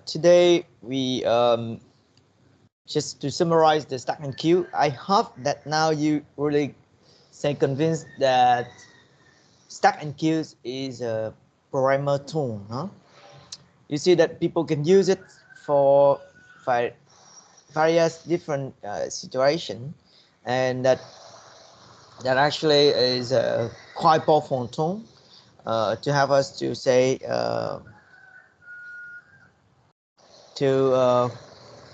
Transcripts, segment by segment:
Today we just to summarize the stack and queue. I hope that now you really say convinced that stack and queues is a programmer tool. Huh? You see that people can use it for various different situations, and that actually is a quite powerful tool to have us to say to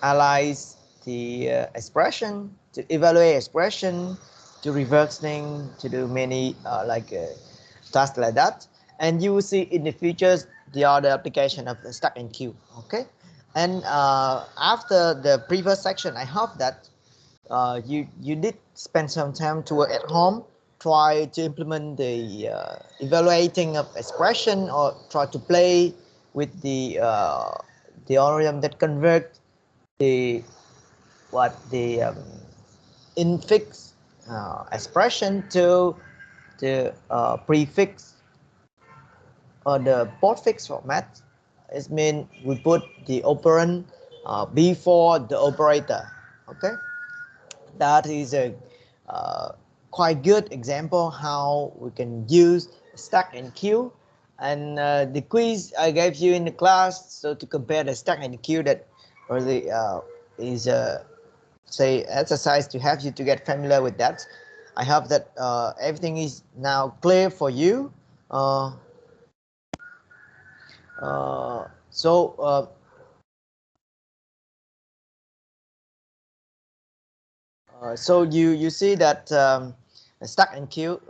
analyze the expression, to evaluate expression, to reversing, to do many tasks like that. And you will see in the futures the other application of the stack and queue. Okay, and after the previous section, I hope that you did spend some time to work at home, try to implement the evaluating of expression, or try to play with the algorithm that convert the infix expression to the prefix or the postfix format. It means we put the operand before the operator. Okay, that is a quite good example how we can use stack and queue. And the quiz I gave you in the class, so to compare the stack and the queue, that really is say exercise to have you to get familiar with that. I hope that everything is now clear for you. So you see that stack and queue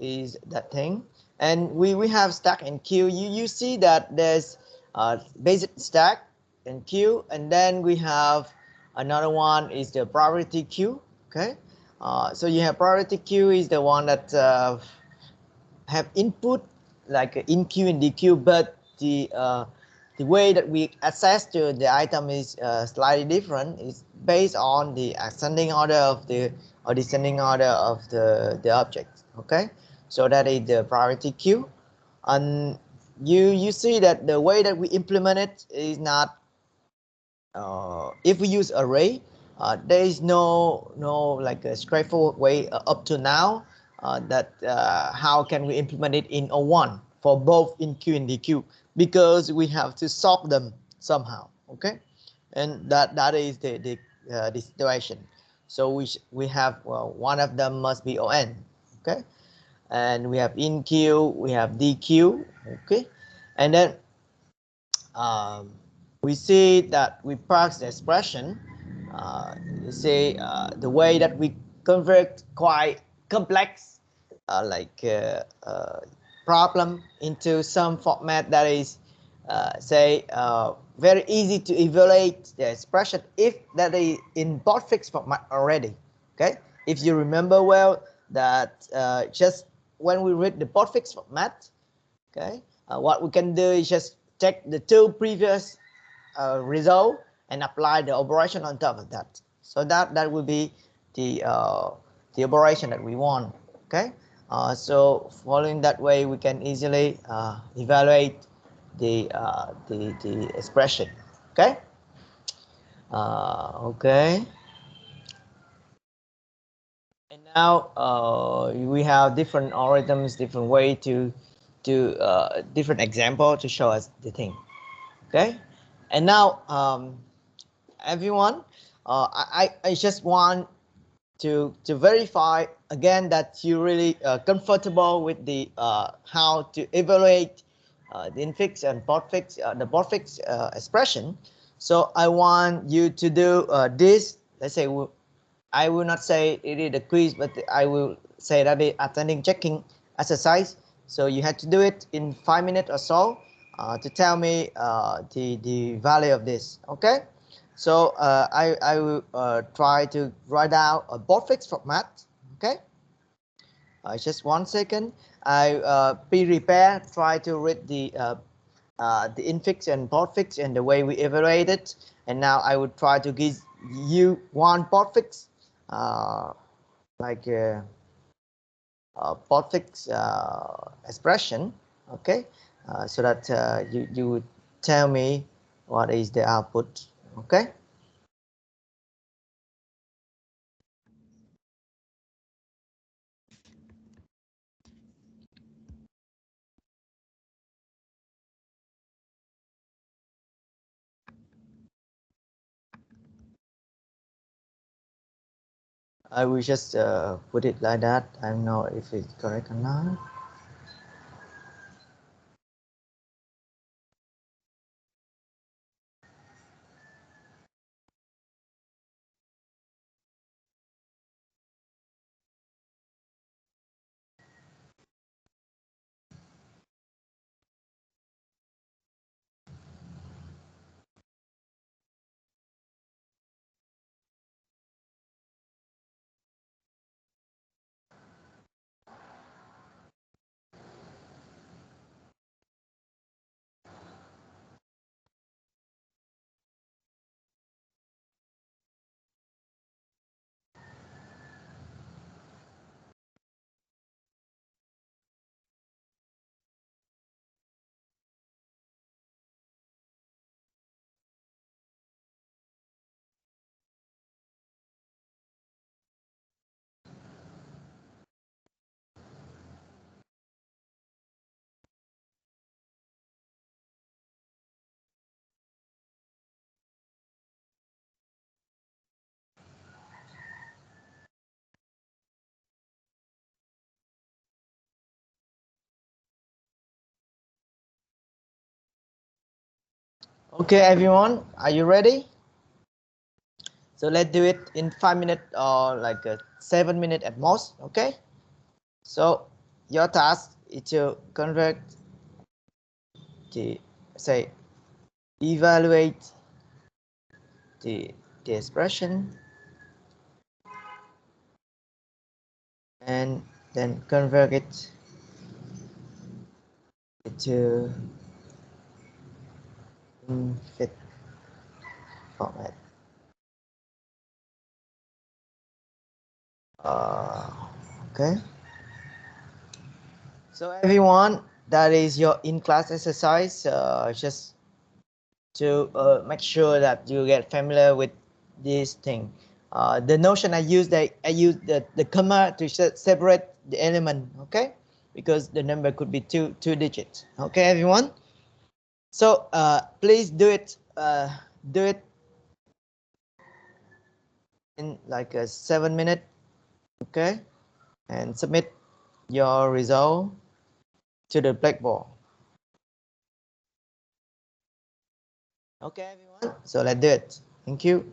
is that thing, and we have stack and queue. You see that there's basic stack and queue, and then we have another one is the priority queue. Okay, so you have priority queue is the one that have input like in queue and DQ, but the way that we access to the item is slightly different. It's based on the ascending order of the or descending order of the object. Okay, so that is the priority queue, and you see that the way that we implement it is not if we use array. There is no like a straightforward way up to now that how can we implement it in O1 for both in Q and DQ, because we have to solve them somehow. Okay, and that is the situation. So we have one of them must be ON. Okay, and we have in Q, we have DQ. Okay, and then we see that we parse the expression. You see the way that we convert quite complex problem into some format that is very easy to evaluate the expression if that is in postfix format already. Okay, if you remember well that just when we read the postfix format, okay, what we can do is just take the two previous result and apply the operation on top of that. So that will be the operation that we want. Okay, so following that way, we can easily evaluate the expression. Okay. Okay. And now we have different algorithms, different way to different example to show us the thing. Okay. And now everyone, I just want to verify again that you really comfortable with the how to evaluate the infix and postfix the postfix expression. So I want you to do this. Let's say I will not say it is a quiz, but I will say that the attending checking exercise. So you have to do it in 5 minutes or so to tell me the value of this. Okay. So I will try to write down a postfix format. Okay. Just 1 second. I pre-prepare, try to read the infix and postfix and the way we evaluate it. And now I will try to give you one postfix, postfix expression. Okay, so that you would tell me what is the output. Okay. I will just put it like that. I don't know if it's correct or not. Okay, everyone, are you ready? So let's do it in 5 minutes or like 7 minutes at most. Okay. So your task is to convert the, say, evaluate the expression and then convert it to infinite format. Okay. So everyone, that is your in-class exercise. Just to make sure that you get familiar with this thing. The notion I use the comma to separate the element, okay? Because the number could be two digits. Okay, everyone. So please do it in like 7 minutes, okay? And submit your result to the blackboard. Okay, everyone. So let's do it. Thank you.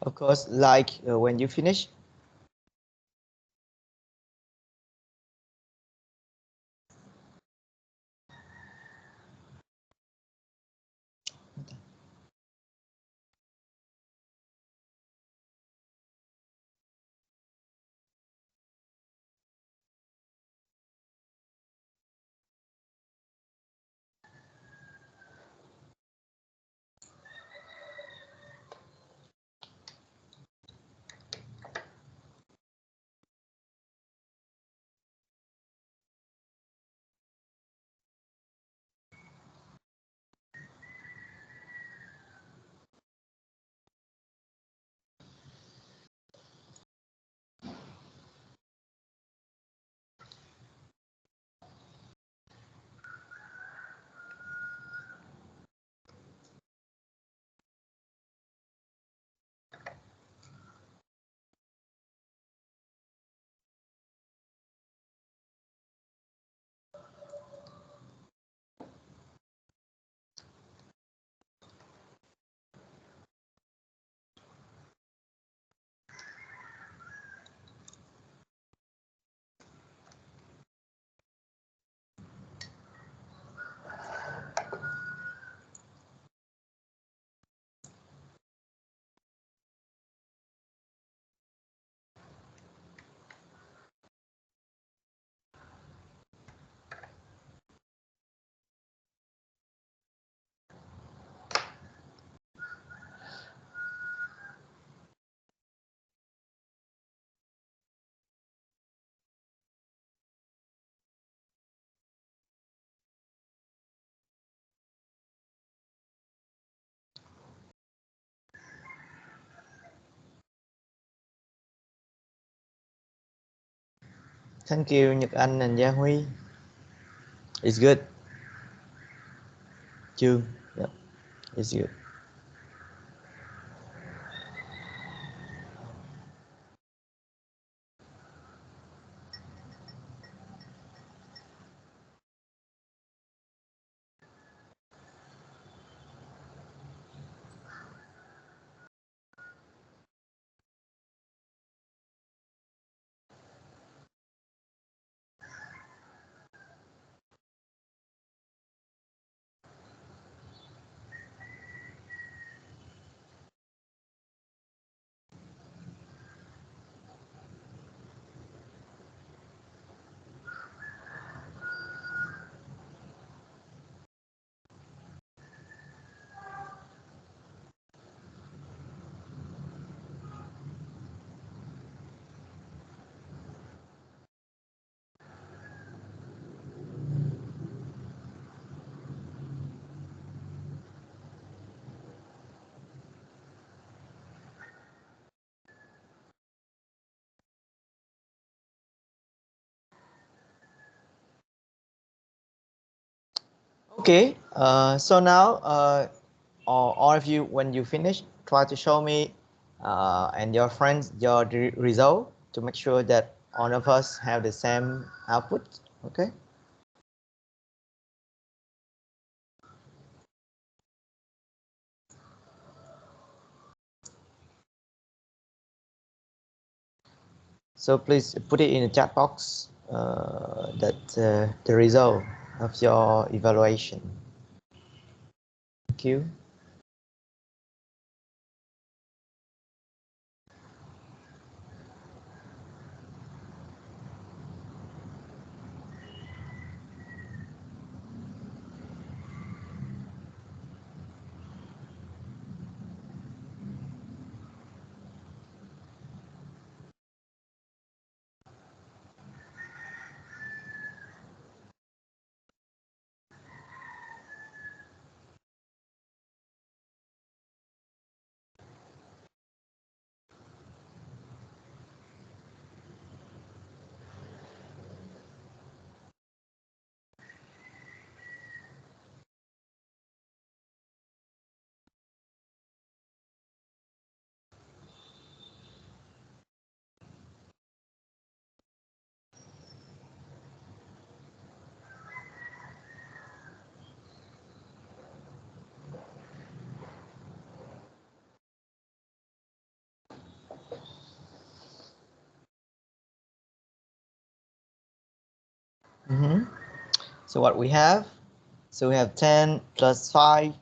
Of course, like when you finish. Thank you, Nhật Anh and Gia Huy. It's good. Chương, yeah, it's good. Okay, so now all of you, when you finish, try to show me and your friends your result to make sure that all of us have the same output. Okay. So please put it in the chat box that the result of your evaluation. Thank you. So what we have? So we have 10 plus 5.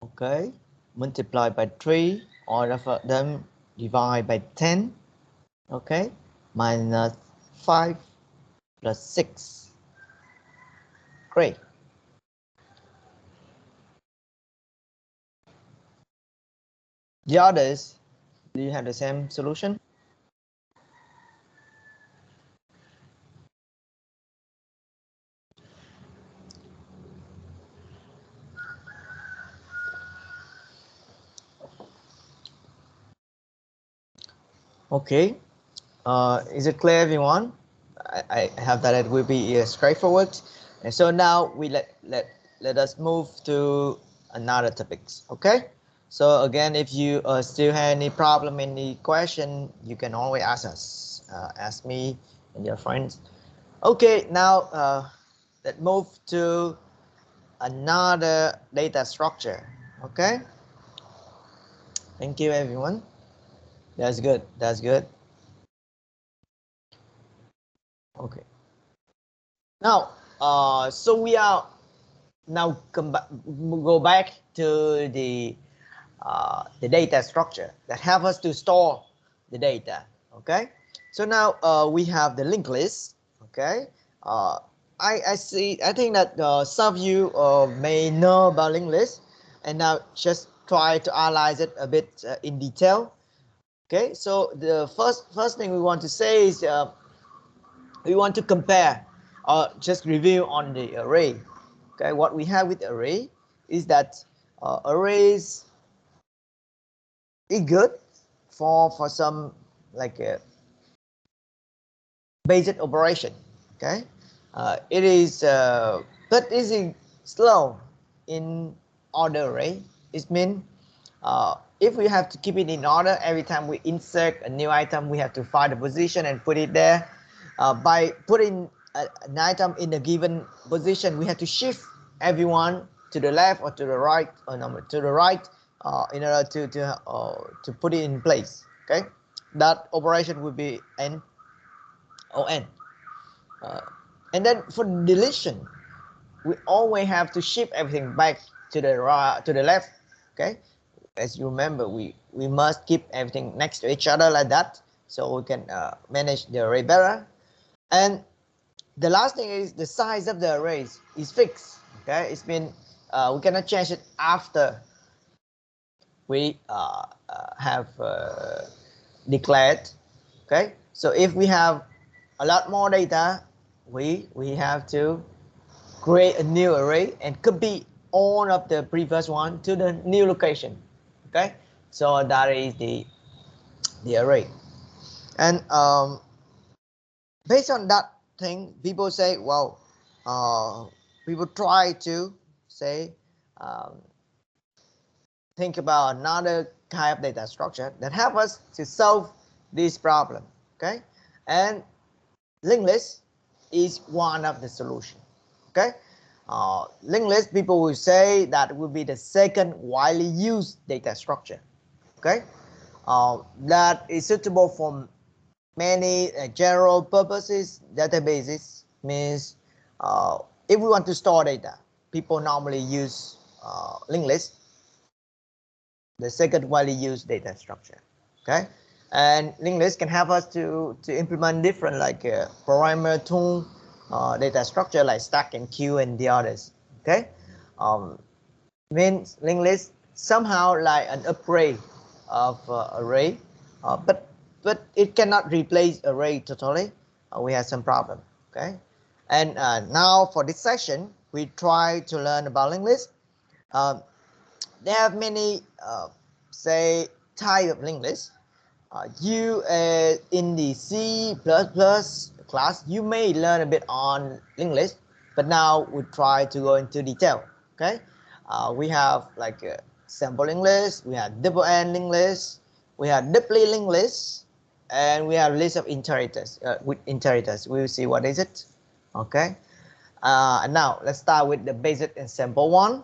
Okay. Multiplied by 3. All of them divide by 10. Okay. Minus 5 plus 6. Great. The others, do you have the same solution? Okay. Is it clear, everyone? I have that it will be straightforward. And so now we let us move to another topics. Okay. So again, if you still have any problem, any question, you can always ask us, ask me and your friends. Okay. Now let's move to another data structure. Okay. Thank you, everyone. That's good. That's good. Okay. Now, so we are now go back to the data structure that help us to store the data. Okay. So now we have the linked list. Okay. I see. I think that some of you may know about linked list, and now just try to analyze it a bit in detail. Okay. So the first thing we want to say is we want to compare or just review on the array. Okay, what we have with array is that arrays is good for some like a basic operation. Okay, it is but is it slow in order array. It means if we have to keep it in order every time we insert a new item, we have to find the position and put it there. By putting an item in a given position, we have to shift everyone to the left or to the right, or no, to the right, in order to put it in place. Okay, that operation will be n o n. And then for deletion, we always have to shift everything back to the right, to the left. Okay, as you remember, we must keep everything next to each other like that, so we can manage the array better. And the last thing is the size of the arrays is fixed. Okay, it's been we cannot change it after we have declared. Okay, so if we have a lot more data, we have to create a new array and copy all of the previous one to the new location. Okay, so that is the array. And based on that thing, people say, well, people try to say think about another kind of data structure that help us to solve this problem. Okay, and linked list is one of the solution. Okay, linked list, people will say that will be the second widely used data structure. Okay, that is suitable for many general purposes databases. Means if we want to store data, people normally use linked list, the second widely used data structure. Okay, and linked list can help us to implement different like parameter tool data structure like stack and queue and the others. Okay, means linked list somehow like an upgrade of array, but it cannot replace array totally. We have some problem. Okay, and now for this session we try to learn about linked list. They have many say type of linked list. You in the C++ class you may learn a bit on linked list, but now we try to go into detail. Okay, we have like a sample linked list, we have double end linked list, we have duplicate linked list, and we have list of inheritors with inheritors. We will see what is it. Okay, and now let's start with the basic and sample one.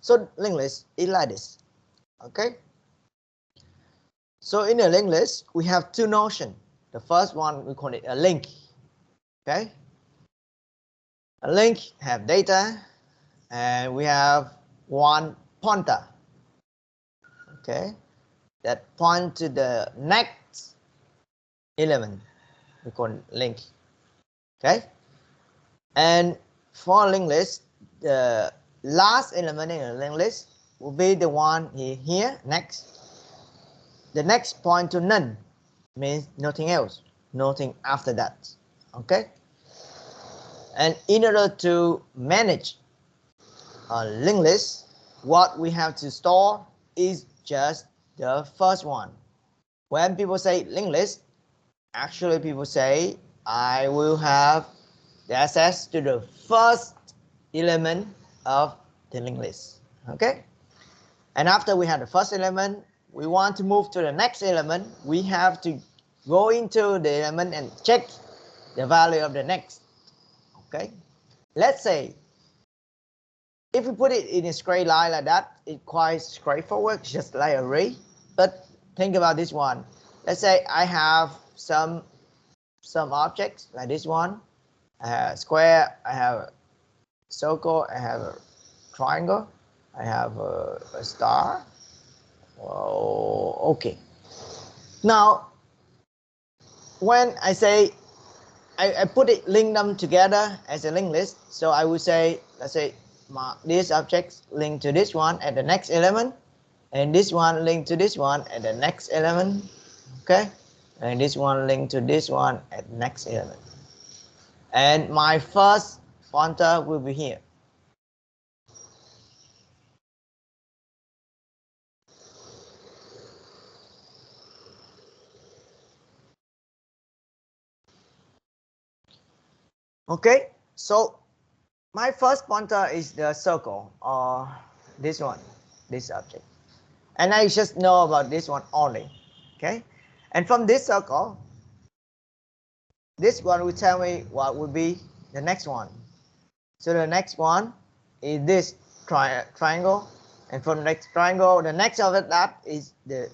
So linked list is like this. Okay, so in a linked list we have two notions. The first one we call it a link. Okay, A link have data, and we have one pointer, okay, that point to the next element. We call it link, okay. And for a linked list, the last element in a linked list will be the one here next. The next point to none means nothing else, nothing after that, okay. And in order to manage a linked list, what we have to store is just the first one. When people say linked list, actually people say I will have the access to the first element of the linked list, okay. And after we have the first element, we want to move to the next element, we have to go into the element and check the value of the next, okay. Let's say if we put it in a straight line like that, it's quite straightforward, just like an array. But think about this one. Let's say I have some objects like this one. I have a square, I have a circle, I have a triangle, I have a star. Oh, okay. Now, when I say I put it, link them together as a linked list. So I would say, let's say these objects link to this one at the next element, and this one link to this one at the next element, okay, and this one link to this one at the next element. And my first pointer will be here. Okay, so my first pointer is the circle, or this one, this object. And I just know about this one only, okay? And from this circle, this one will tell me what will be the next one. So the next one is this triangle, and from the next triangle, the next of it that is the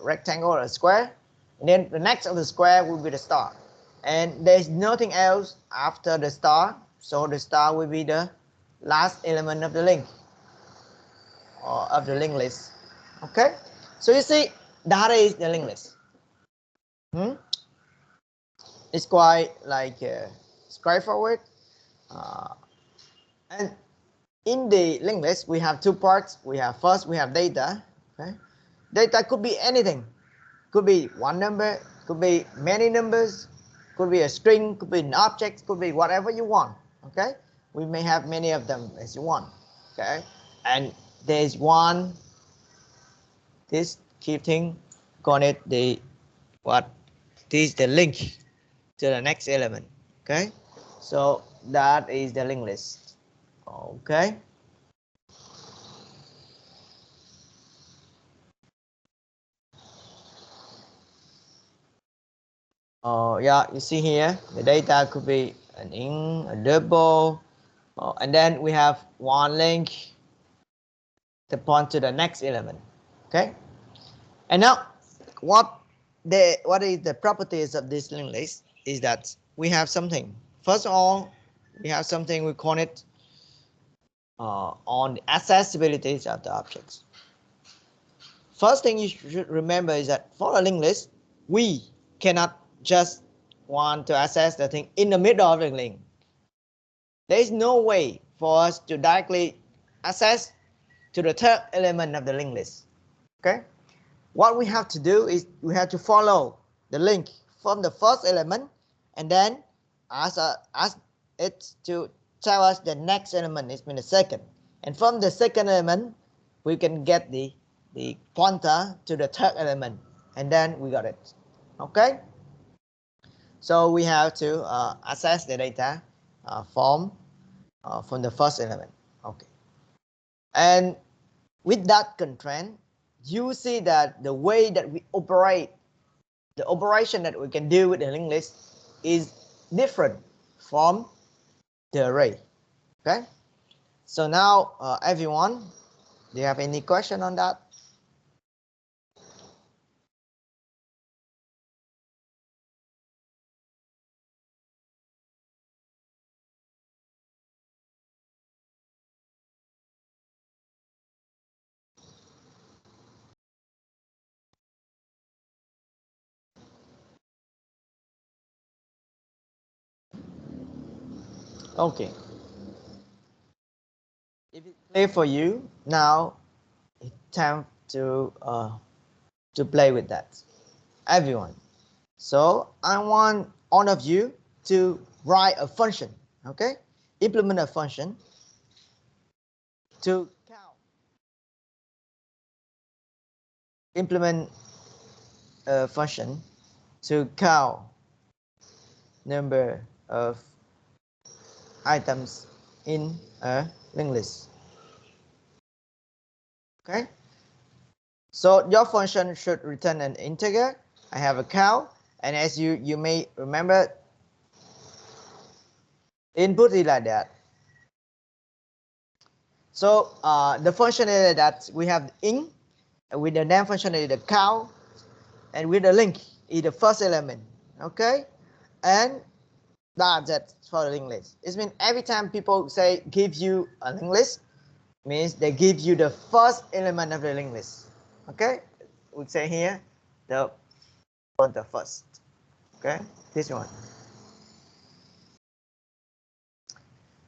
rectangle or square, and then the next of the square will be the star. And there's nothing else after the star, so the star will be the last element of the link, or of the linked list. Okay, so you see that is the linked list. It's quite like straightforward. And in the linked list, we have two parts. We have first, we have data. Okay, data could be anything. Could be one number, could be many numbers, could be a string, could be an object, could be whatever you want. Okay, we may have many of them as you want. Okay, and there's one, this key thing, call it the what? This is the link to the next element. Okay, so that is the linked list. Okay. Yeah, you see here the data could be an int, a double, and then we have one link to point to the next element. Okay, and now what is the properties of this linked list is that we have something. First of all, we have something we call it on the accessibilities of the objects. First thing you should remember is that for a linked list, we cannot just want to access the thing in the middle of the link. There is no way for us to directly access to the third element of the linked list. Okay, what we have to do is we have to follow the link from the first element, and then ask it to tell us the next element is in the second, and from the second element we can get the pointer to the third element, and then we got it. Okay, so we have to access the data from the first element. Okay, and with that constraint, you see that the way that we operate, the operation that we can do with the linked list is different from the array. Okay, so now everyone, do you have any question on that? Okay. If it's clear for you, now it's time to play with that. Everyone. So I want all of you to write a function. Okay? Implement a function to count. Implement a function to count number of items in a linked list. Okay, so your function should return an integer. I have a count, and as you may remember, input is like that. So the function is that we have in with the name function is the count, and with the link is the first element. Okay, and that's it for the linked list. It means every time people say give you a linked list, means they give you the first element of the linked list. Okay, we say here the first. Okay, this one.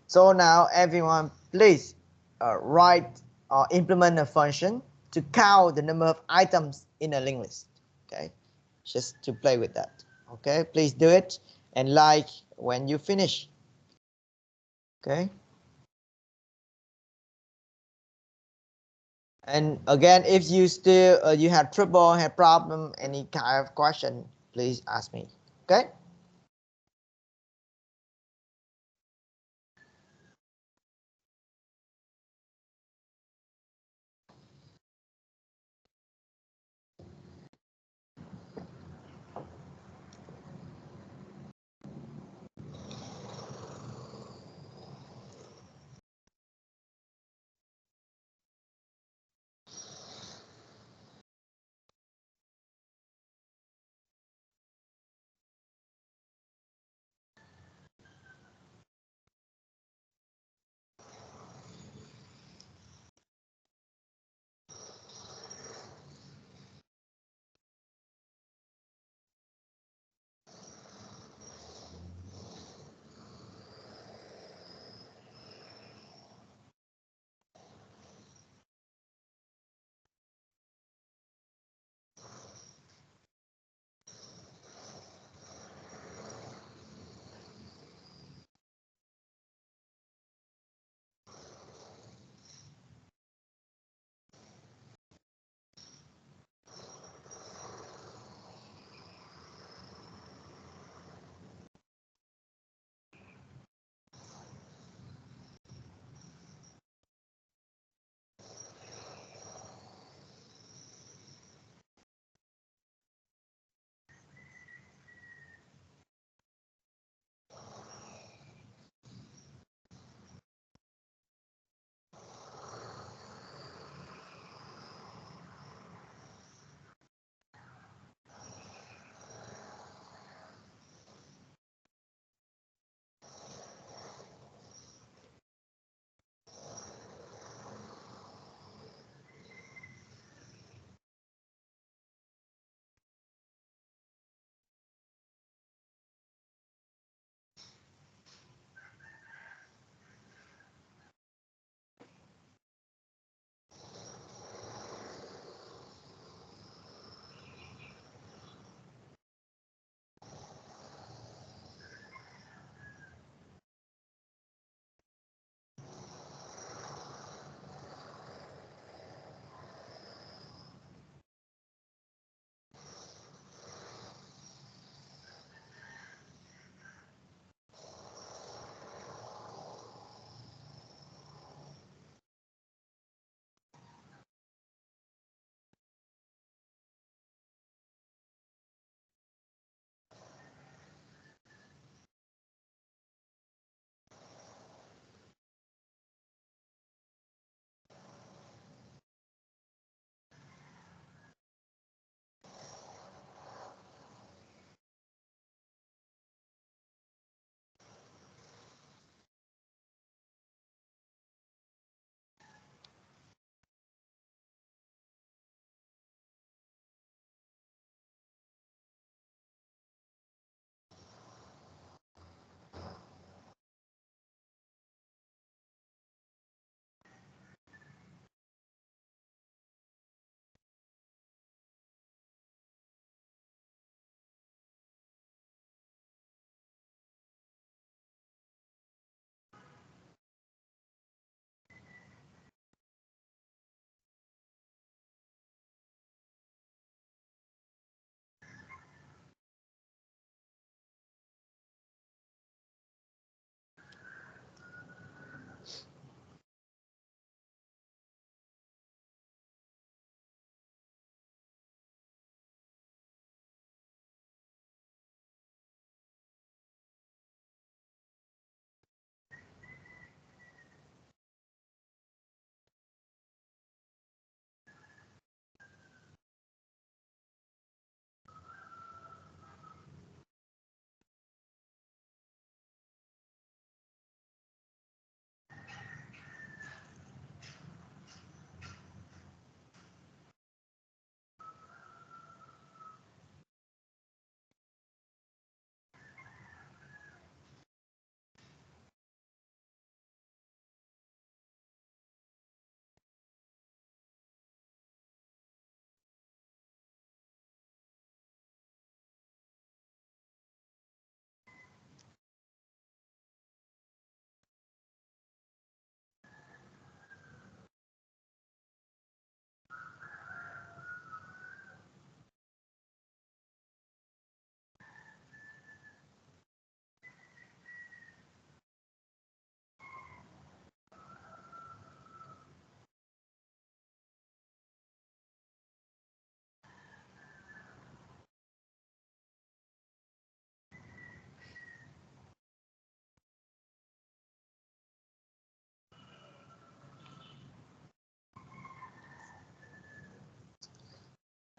So now everyone, please write or implement a function to count the number of items in a linked list. Okay, just to play with that. Okay, please do it and like when you finish. Okay. And again, if you still you have trouble, have problem, any kind of question, please ask me. Okay.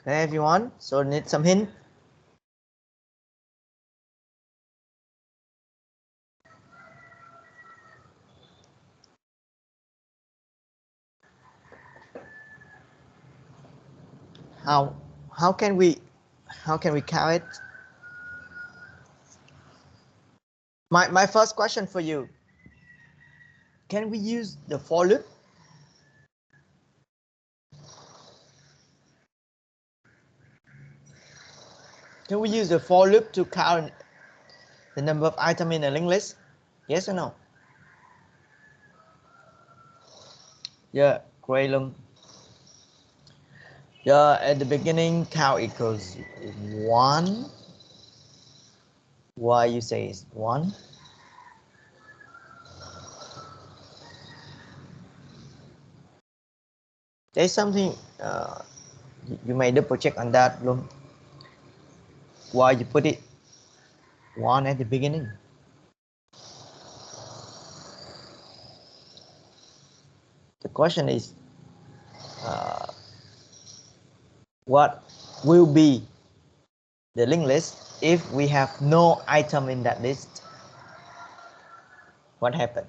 Okay, everyone. So need some hint. How how can we count it? My first question for you. Can we use the for loop? Can we use the for loop to count the number of items in a linked list? Yes or no? Yeah, great luôn. Yeah, at the beginning count equals 1. Why you say it's 1? There's something you may double check on that luôn. Why you put it 1 at the beginning? The question is what will be the linked list if we have no item in that list? What happened?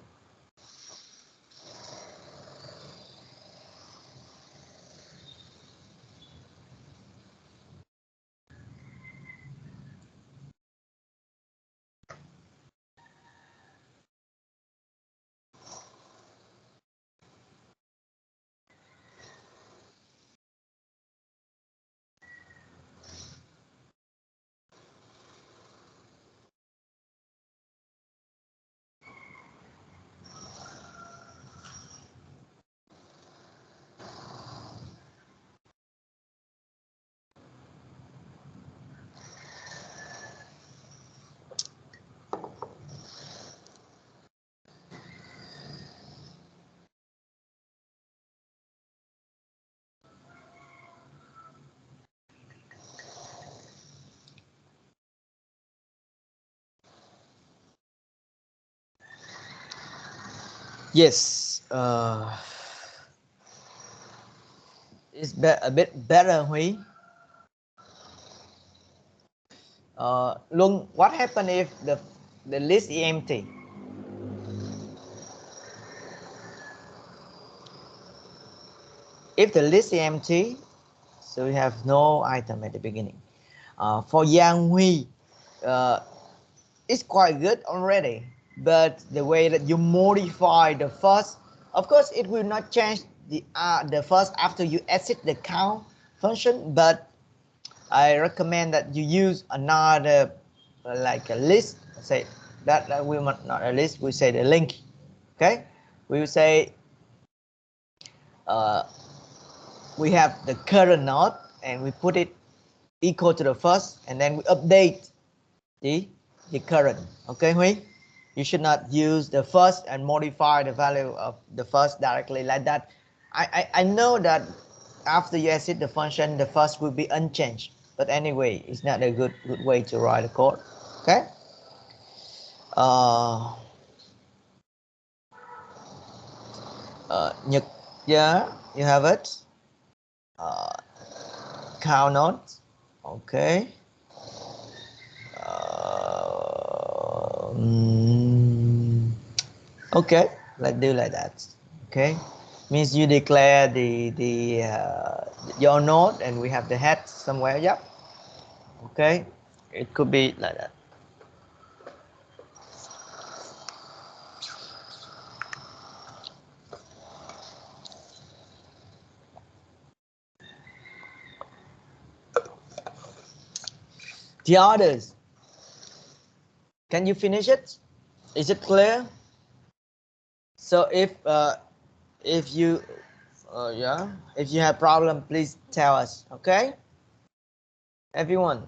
Yes, it's a bit better, Huy. Luân, what happened if the list is empty? If the list is empty, so we have no item at the beginning. For Yang Huy, it's quite good already, but the way that you modify the first, of course, it will not change the first after you exit the count function, but I recommend that you use another like a list. Say that we not a list. We say the link. Okay, we will say we have the current node and we put it equal to the first, and then we update the current. Okay, Huy? You should not use the first and modify the value of the first directly like that. I know that after you exit the function, the first will be unchanged. But anyway, it's not a good way to write the code. Okay. Nhật, yeah, you have it. Count nodes. Okay. Okay, let's do like that. Okay, means you declare the your node and we have the head somewhere. Yep. Okay, it could be like that. The others, can you finish it? Is it clear? So if you yeah, if you have problem, please tell us. Okay, everyone.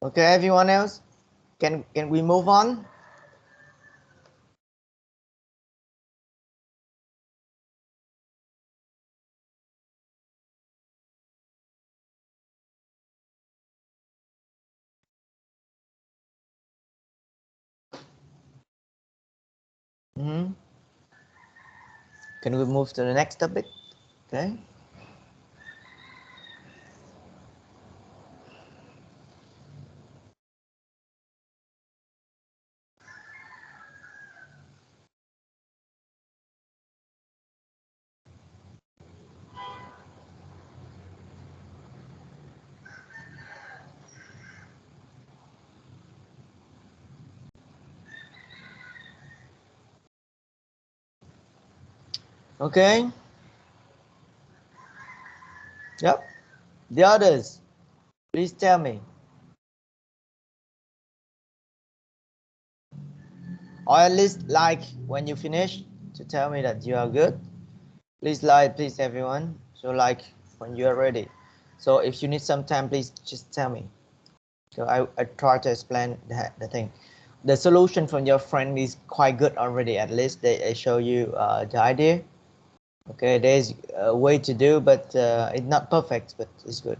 Okay, everyone else, can we move on? Can we move to the next topic? Okay. Okay. Yep. The others, please tell me. Or at least like when you finish to tell me that you are good. Please like, please everyone. So like when you are ready. So if you need some time, please just tell me. So I try to explain the thing. The solution from your friend is quite good already. At least they show you the idea. Okay, there's a way to do, but it's not perfect, but it's good.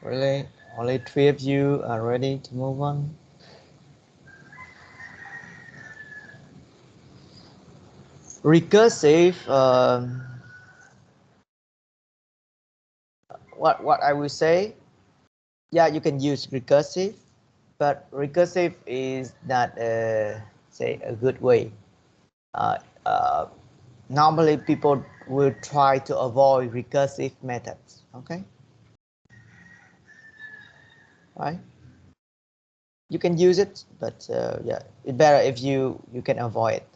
Really, only 3 of you are ready to move on. Recursive. What I will say. Yeah, you can use recursive, but recursive is not say a good way. Normally people will try to avoid recursive methods. Okay, right? You can use it, but yeah, it's better if you can avoid it.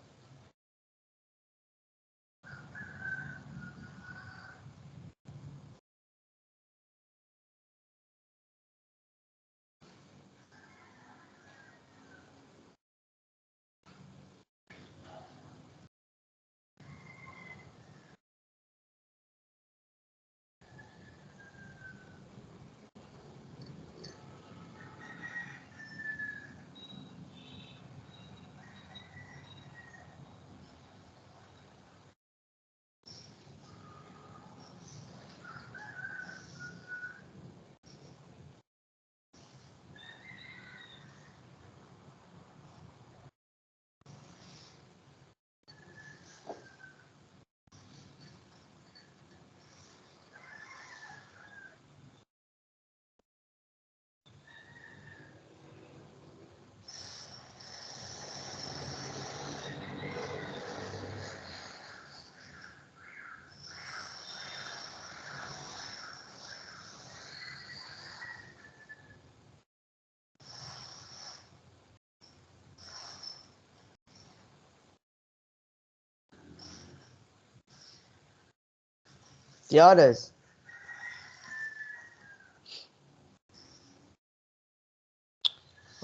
The others.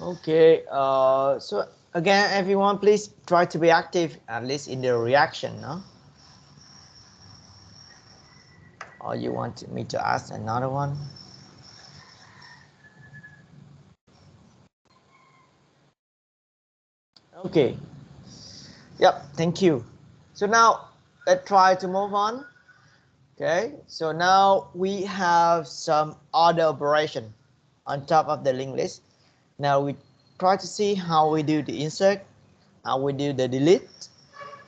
Okay, so again, everyone, please try to be active, at least in the reaction, no? Or you want me to ask another one? Okay. Yep, thank you. So now let's try to move on. Okay, so now we have some other operation on top of the linked list. Now we try to see how we do the insert, how we do the delete,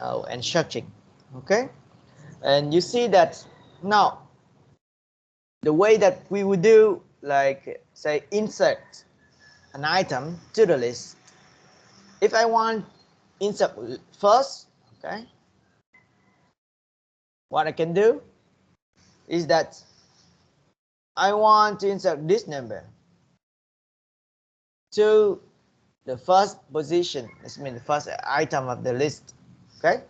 and searching. Okay, and you see that now the way that we would do, like say insert an item to the list. If I want insert first, okay, what I can do is that I want to insert this number to the first position. This means the first item of the list. Okay.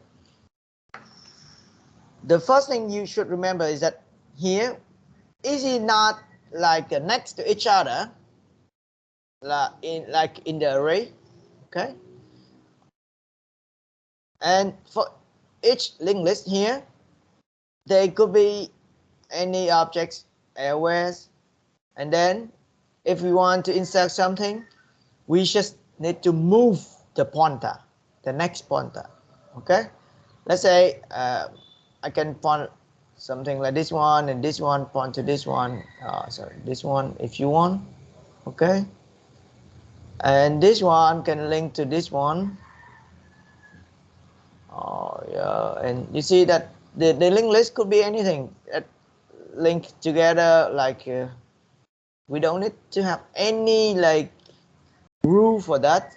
The first thing you should remember is that here, is it not like next to each other, like in the array? Okay. And each linked list here, they could be any objects airways, and then if we want to insert something, we just need to move the pointer, the next pointer. Okay, let's say I can point something like this one, and this one point to this one, sorry, this one if you want. Okay, and this one can link to this one. Oh yeah, and you see that the linked list could be anything that link together, like we don't need to have any like rule for that.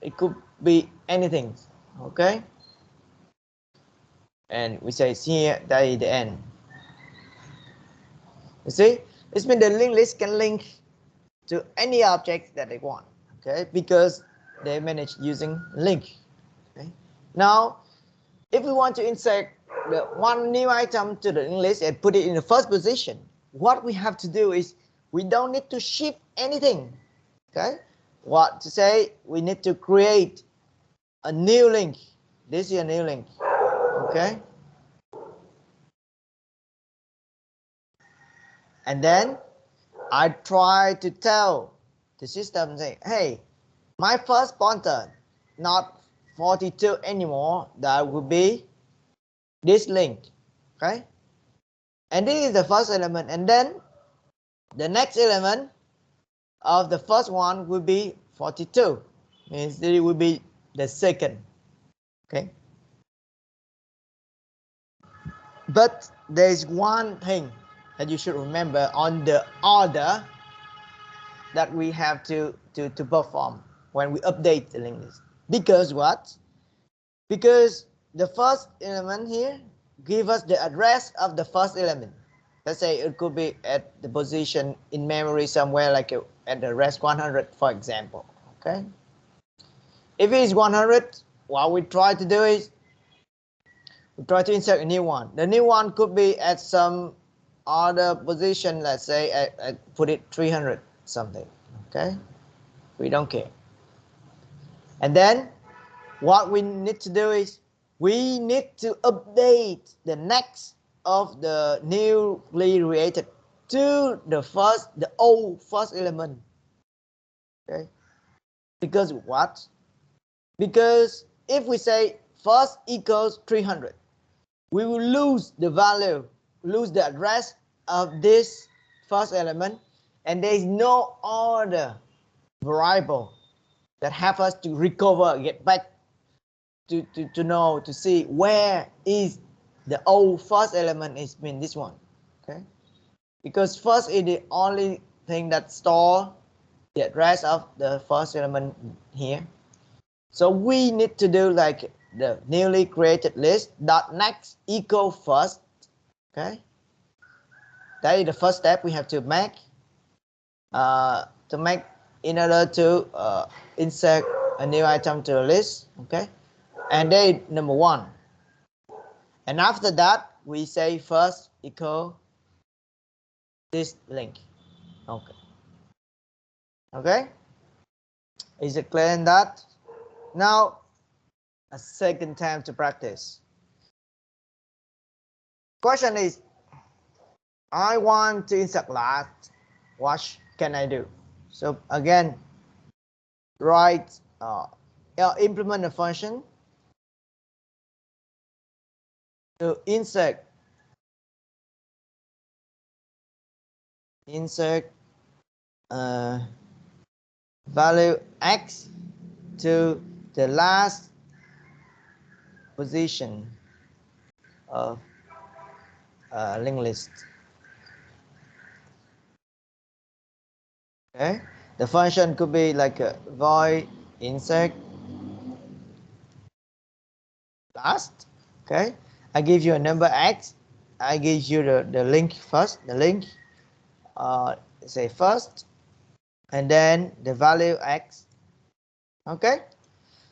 It could be anything. Okay, and we say here that is the end. You see, this means the linked list can link to any object that they want. Okay, because they manage using link. Okay, now if we want to insert the one new item to the linked list and put it in the first position, what we have to do is we don't need to shift anything. Okay, what to say, we need to create a new link. This is a new link. Okay, and then I try to tell the system, say, hey, my first pointer not 42 anymore, that will be this link. Okay, and this is the first element, and then the next element of the first one will be 42, means it will be the second. Okay, but there is one thing that you should remember on the order that we have to perform when we update the linked list. Because what? Because the first element here give us the address of the first element. Let's say it could be at the position in memory somewhere, like at the rest 100, for example. Okay, if it is 100, what we try to do is we try to insert a new one. The new one could be at some other position. Let's say I put it 300 something. Okay, we don't care. And then what we need to do is we need to update the next of the newly created to the old first element. Okay, because what? Because if we say first equals 300, we will lose the value, lose the address of this first element, and there is no other variable that have us to recover, get back to know, to see where is the old first element, is mean this one. Okay, because first is the only thing that store the address of the first element here. So we need to do like the newly created list dot next equal first. Okay, that is the first step we have to make in order to insert a new item to the list. Okay, and then number one, and after that we say first equal this link. Okay, okay, is it clear in that? Now a second time to practice. Question is, I want to insert last, what can I do? So again, write implement a function to insert value x to the last position of linked list. Okay, the function could be like a void insert last. Okay, I give you a number x, I give you the link first, the link say first, and then the value x. Okay,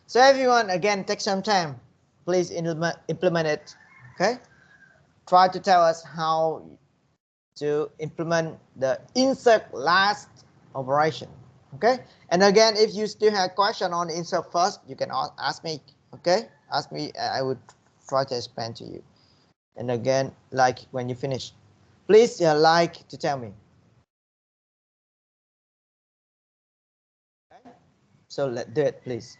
so everyone, again, take some time, please implement it. Okay, try to tell us how to implement the insert last operation. Okay, and again, if you still have question on insert first, you can ask me. Okay. Ask me, I would try to explain to you. And again, like when you finish, please like to tell me. Okay? So let's do it, please.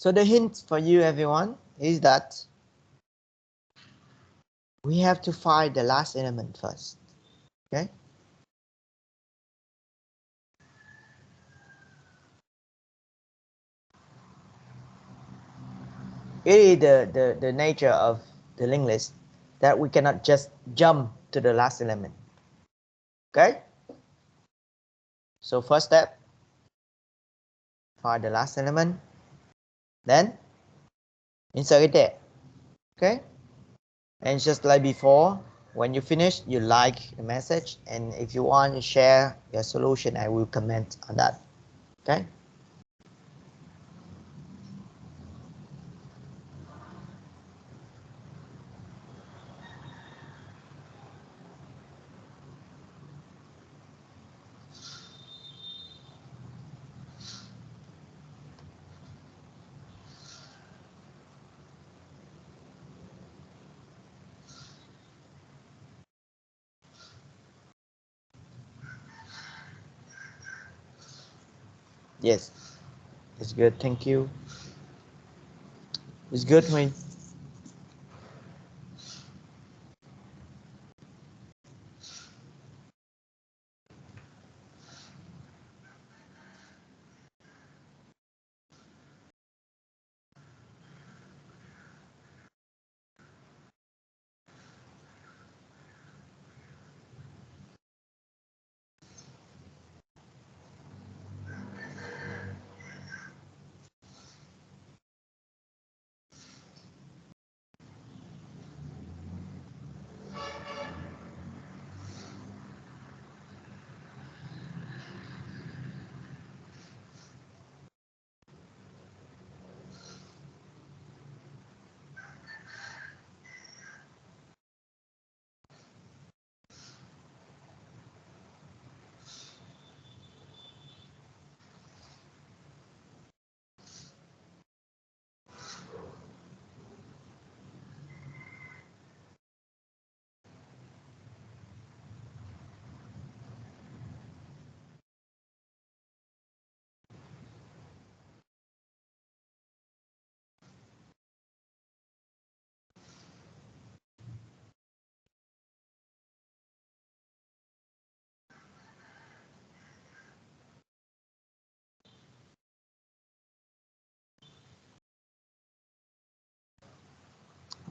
So the hint for you, everyone, is that we have to find the last element first. Okay. It is the nature of the linked list that we cannot just jump to the last element. Okay. So first step, find the last element, then insert it there. Okay. And just like before, when you finish, you like the message, and if you want to share your solution, I will comment on that. Okay. Yes, it's good. Thank you. It's good, Minh.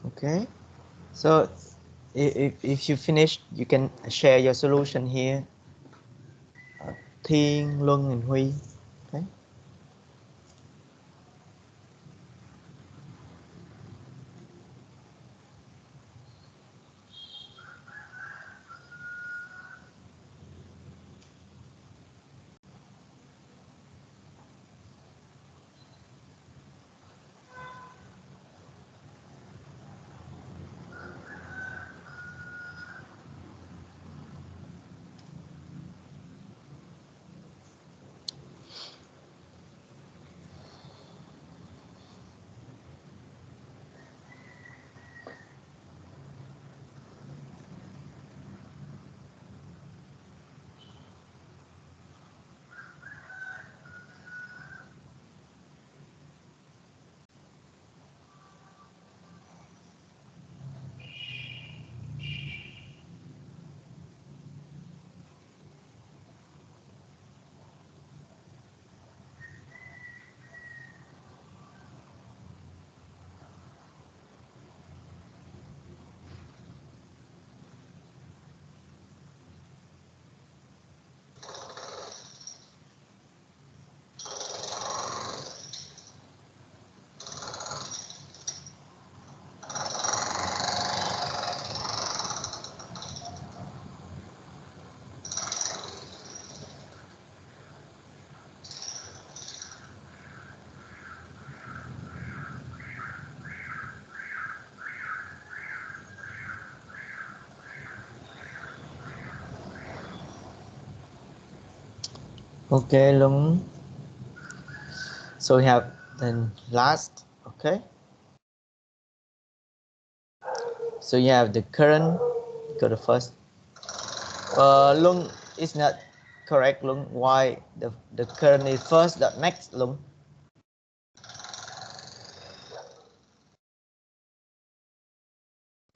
Okay. So if you finish, you can share your solution here. Thiên, Luân, and Huy. Okay. Okay, Luân. So we have then last. Okay. So you have the current. Go to first. Luân is not correct. Luân. Why the current is first? The next, Luân.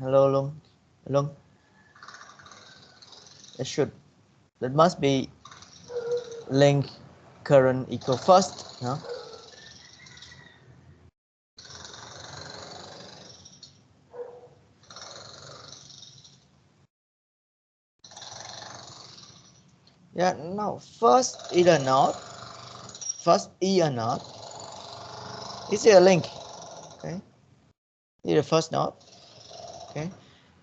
Hello, Luân. Luân. That must be link current equal first, no? Yeah, no, first either not. First either not. Is it a link? Okay. Either first not. Okay.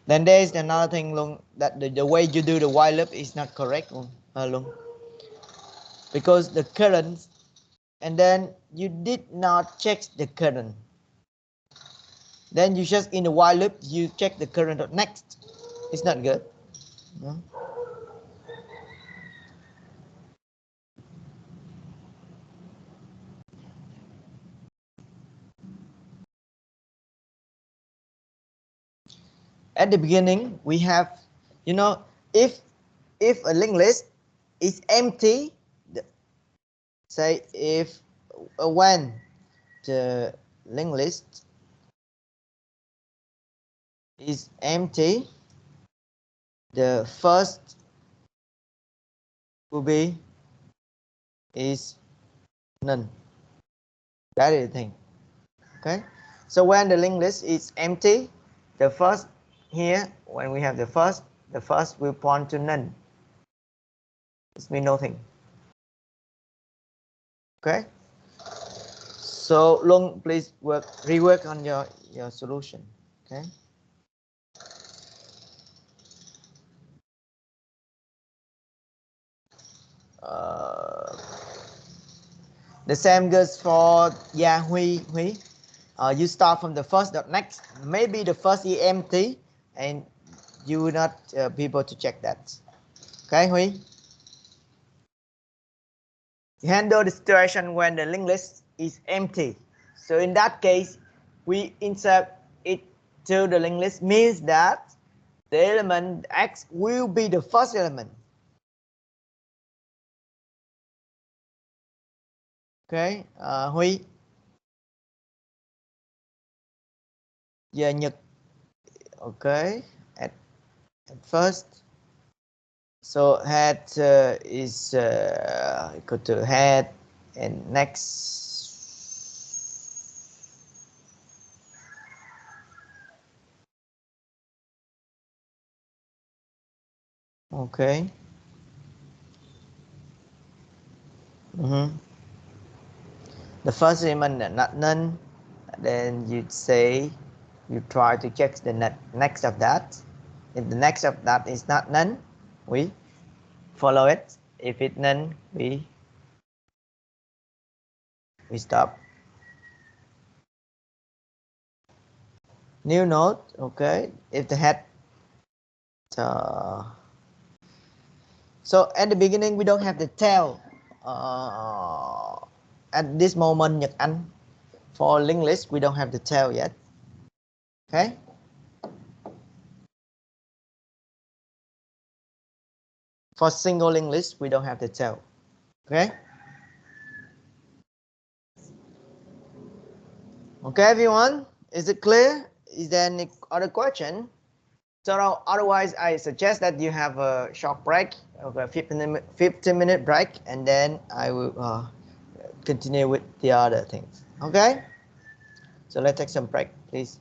Then there is another thing, Luân, that the way you do the while loop is not correct, Luân. Because the current, and then you did not check the current. Then you just in the while loop, you check the current next. It's not good. No? At the beginning, we have, you know, if a linked list is empty, say if when the linked list is empty, the first will be is none. That is the thing. Okay, so when the linked list is empty, the first here, when we have the first will point to none. It means nothing. Okay, so Long, please rework on your solution. Okay. The same goes for Huy. You start from the first dot next. Maybe the first is empty, and you will not be able to check that. Okay, Huy. You handle the situation when the linked list is empty. So in that case, we insert it to the linked list, means that the element X will be the first element. Okay, Huy. Giờ Nhật. Okay, at first. So head is equal to head, and next. Okay. The first element not none. Then you'd say you try to check the next of that. If the next of that is not none, we follow it. If it's none, we stop. New node. Okay. If the head. So at the beginning we don't have the tail. At this moment, Nhật Anh, for linked list we don't have the tail yet. Okay. For single linked list we don't have the tail. Okay. Okay, everyone, is it clear? Is there any other question? So otherwise, I suggest that you have a short break, okay, 15-minute break, and then I will continue with the other things. Okay? So let's take some break, please.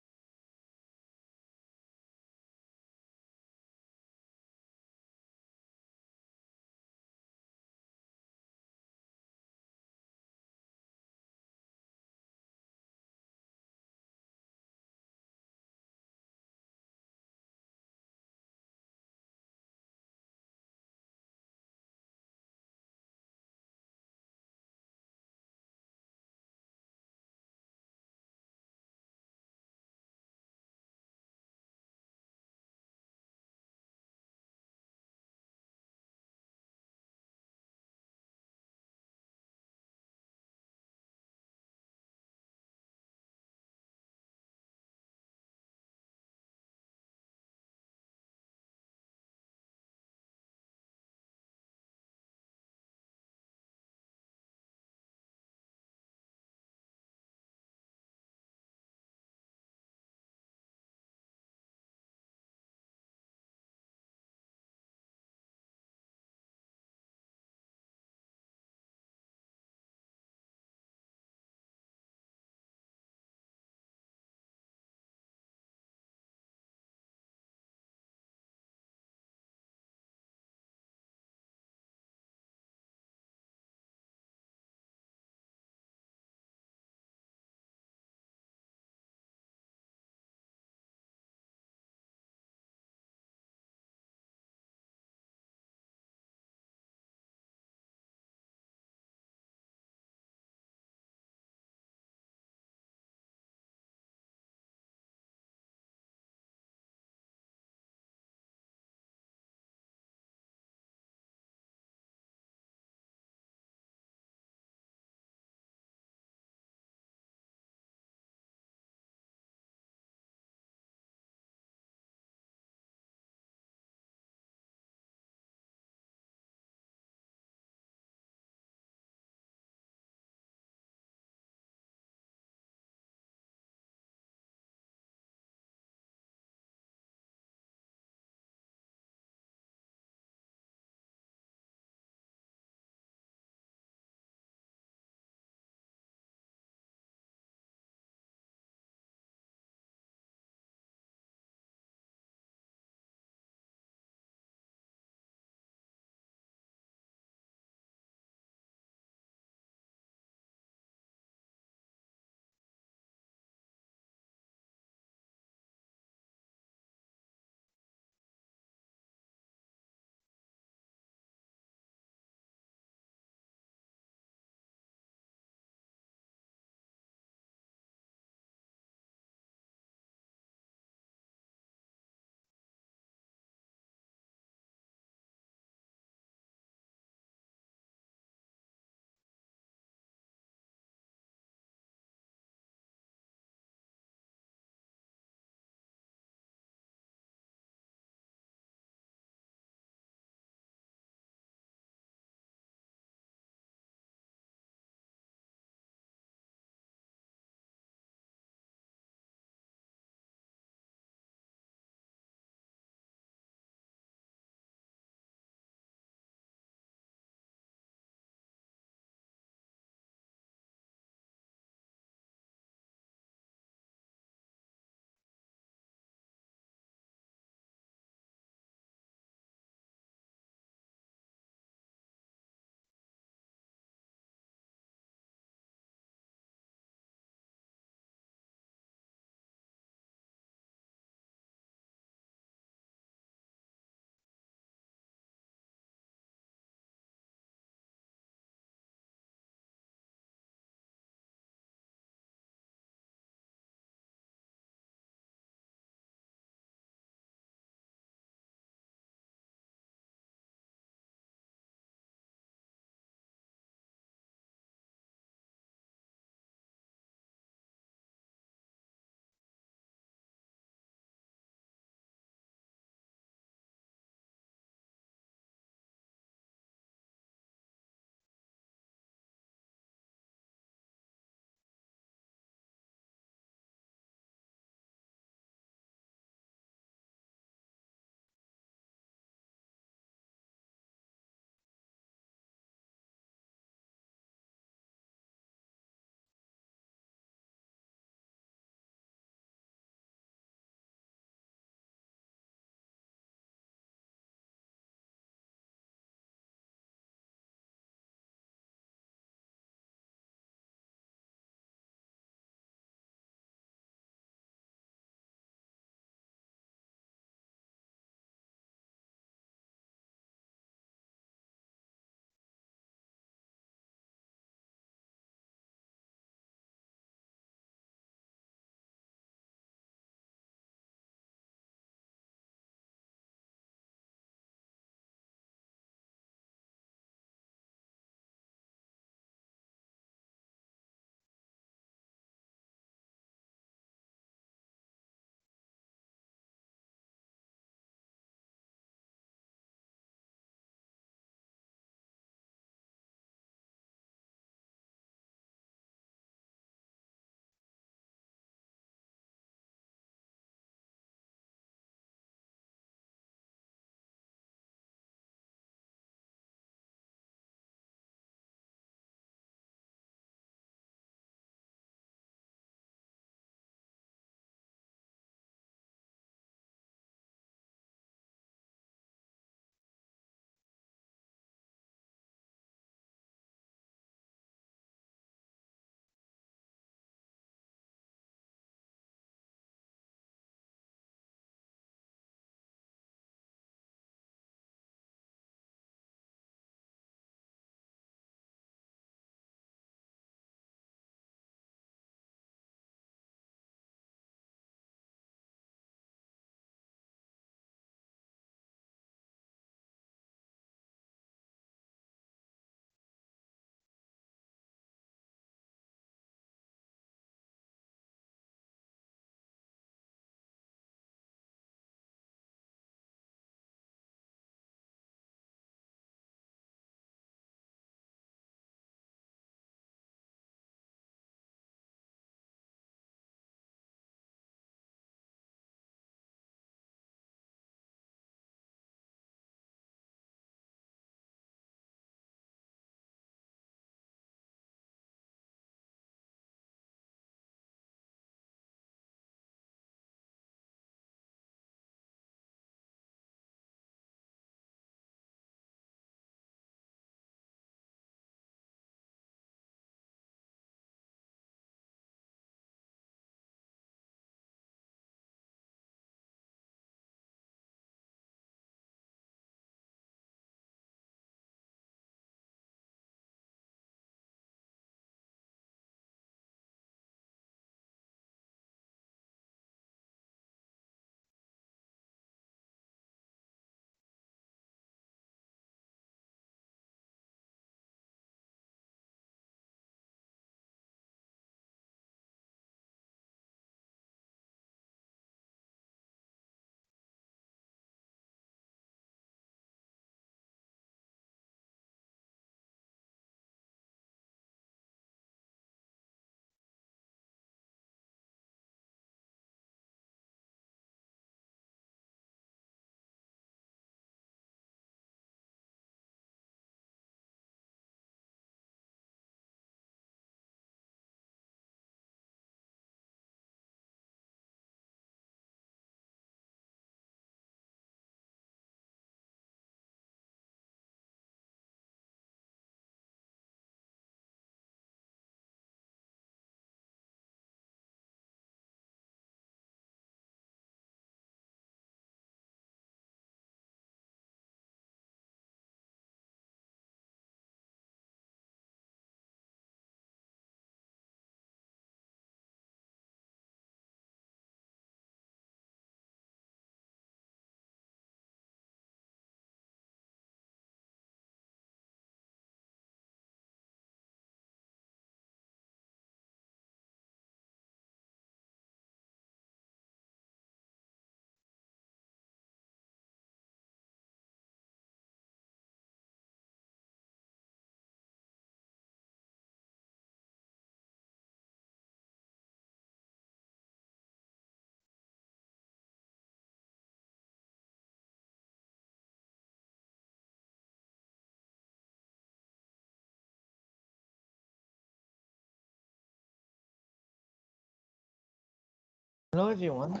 Hello everyone.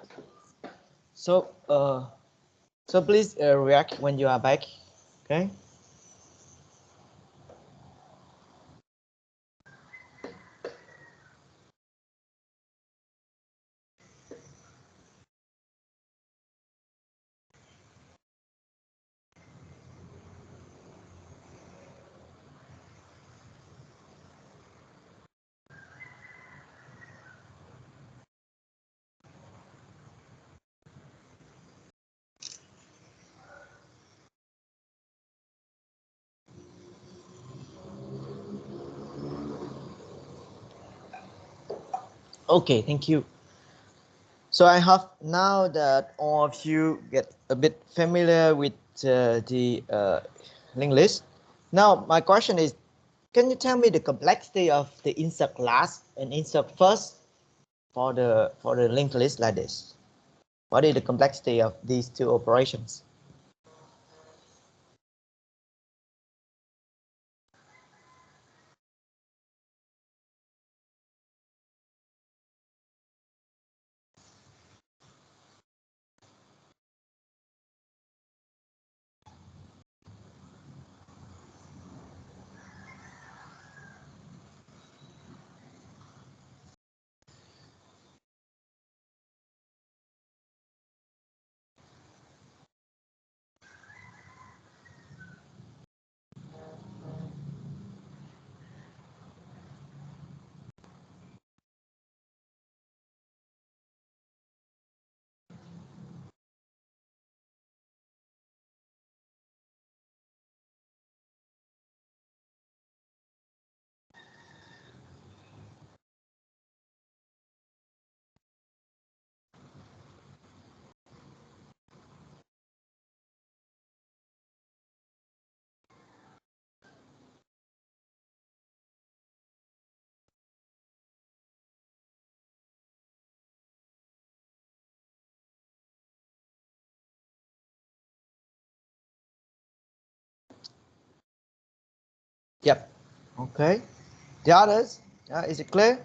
So please react when you are back. Okay. Okay, thank you. So I hope now that all of you get a bit familiar with the linked list. Now my question is, can you tell me the complexity of the insert last and insert first for the linked list like this? What is the complexity of these two operations? Yep. Okay. The others, is it clear?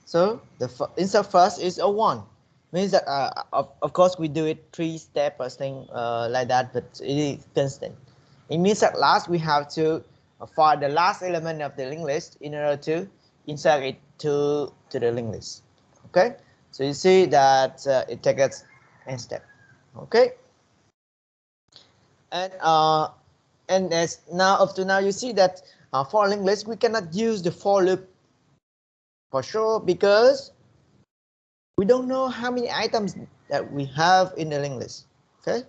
So the insert first is a 1. Means that of course we do it 3-step or thing like that, but it is constant. It means that last we have to find the last element of the linked list in order to insert it to the linked list. Okay. So you see that it takes us n step. Okay. And as now up to now you see that for linked list we cannot use the for loop for sure, because we don't know how many items that we have in the linked list. Okay,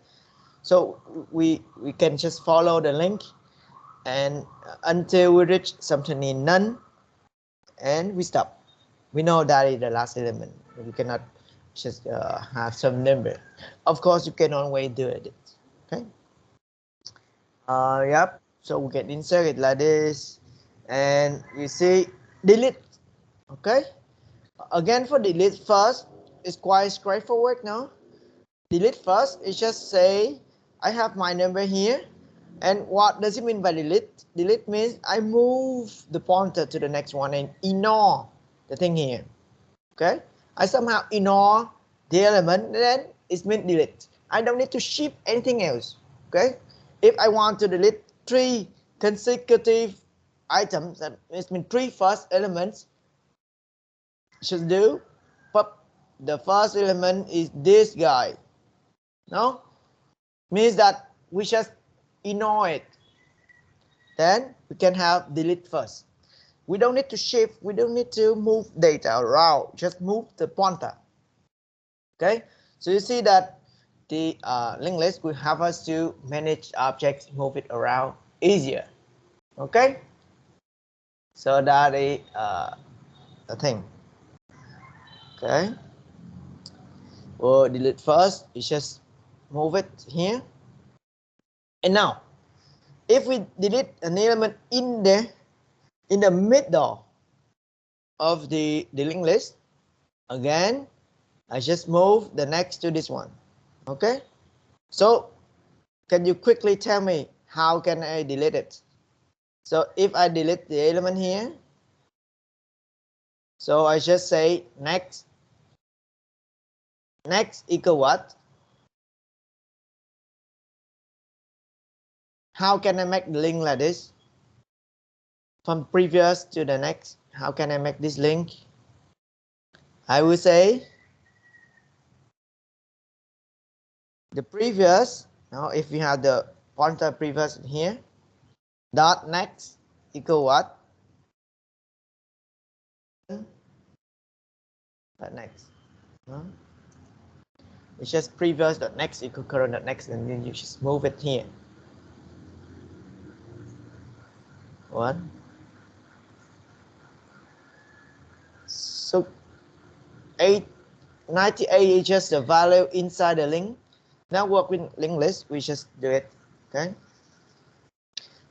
so we can just follow the link and until we reach something in none, and we stop. We know that is the last element. We cannot just have some number. Of course you can always do it. Okay. Yep. So we can insert it like this, and you see delete. Okay. Again, for delete first, it's quite straightforward now. Delete first is just say I have my number here, and what does it mean by delete? Delete means I move the pointer to the next one and ignore the thing here. Okay, I somehow ignore the element, then it means delete. I don't need to shift anything else. Okay, if I want to delete 3 consecutive items, that means 3 first elements, should do, but the first element is this guy. No, means that we just ignore it. Then we can have delete first. We don't need to shift, we don't need to move data around, just move the pointer. Okay, so you see that the linked list will help us to manage objects, move it around easier. Okay, so that is the thing. Okay, we'll delete first, you just move it here. And now if we delete an element in the middle of the linked list, again I just move the next to this one. Okay, so can you quickly tell me how can I delete it? So if I delete the element here, so I just say next, next equal what? How can I make the link like this? From previous to the next, how can I make this link? I will say the previous. Now if we have the pointer previous here, dot next equal what? Dot next. It's just previous dot next equal current dot next, and then you just move it here. What? So 98 is just the value inside the link. Now work with linked list, we just do it. Okay.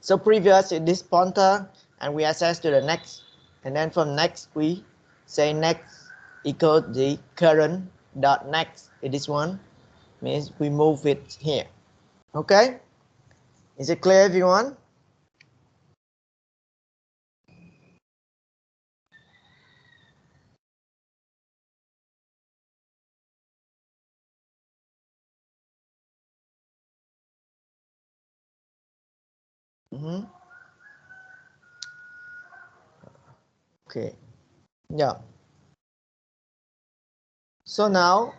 So previous is this pointer, and we access to the next, and then from next we say next equal the current dot next. In this one means we move it here. Okay. Is it clear, everyone? Okay. Yeah. So now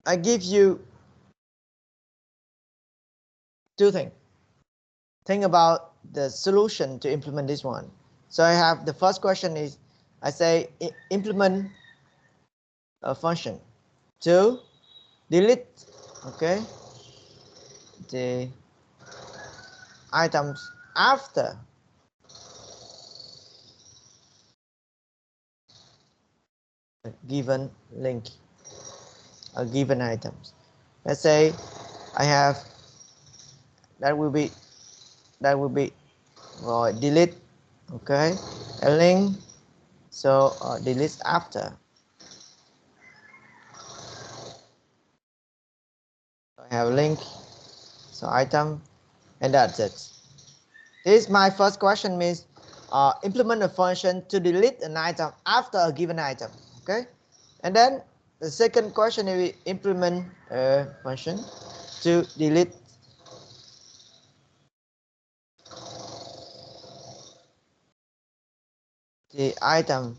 I give you two things. Think about the solution to implement this one. So I have the first question is, I say implement a function to delete, okay, the items after a given link, a given items. Let's say I have that will be delete, okay, a link. So delete after. I have a link, so item, and that's it. This is my first question, means implement a function to delete an item after a given item. Okay, and then the second question is we implement a function to delete the item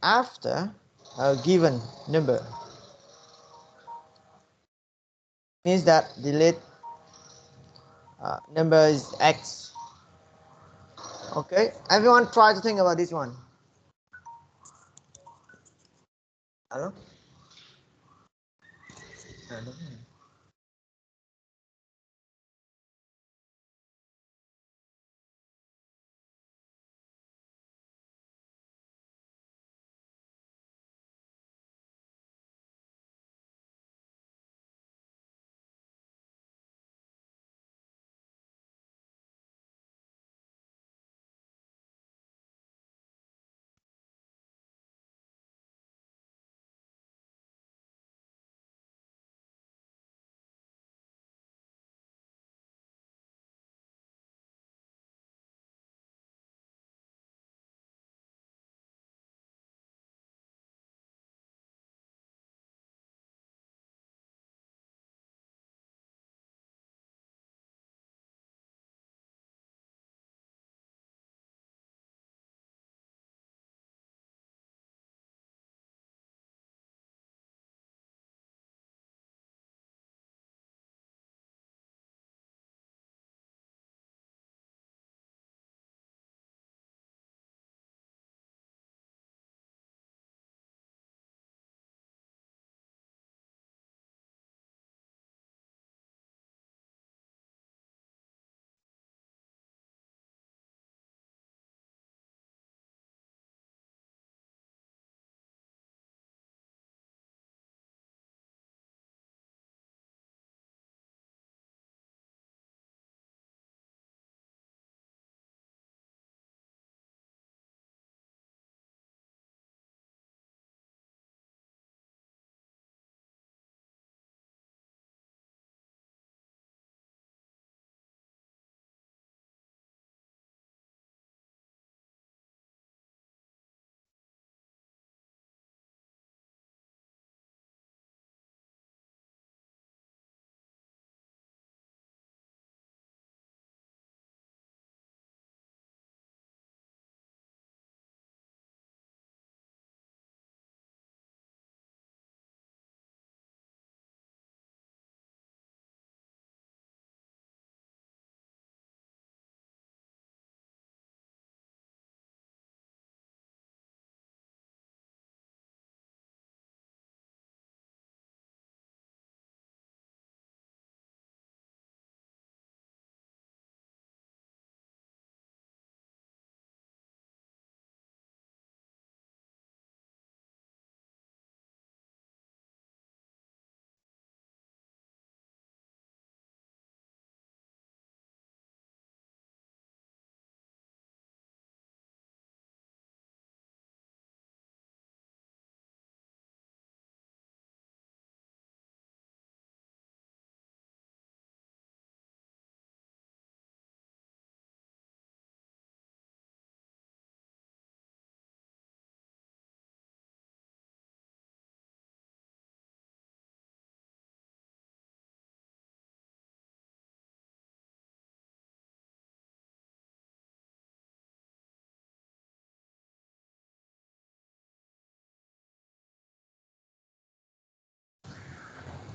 after a given number. Means that delete number is x. Okay, everyone try to think about this one. Hello?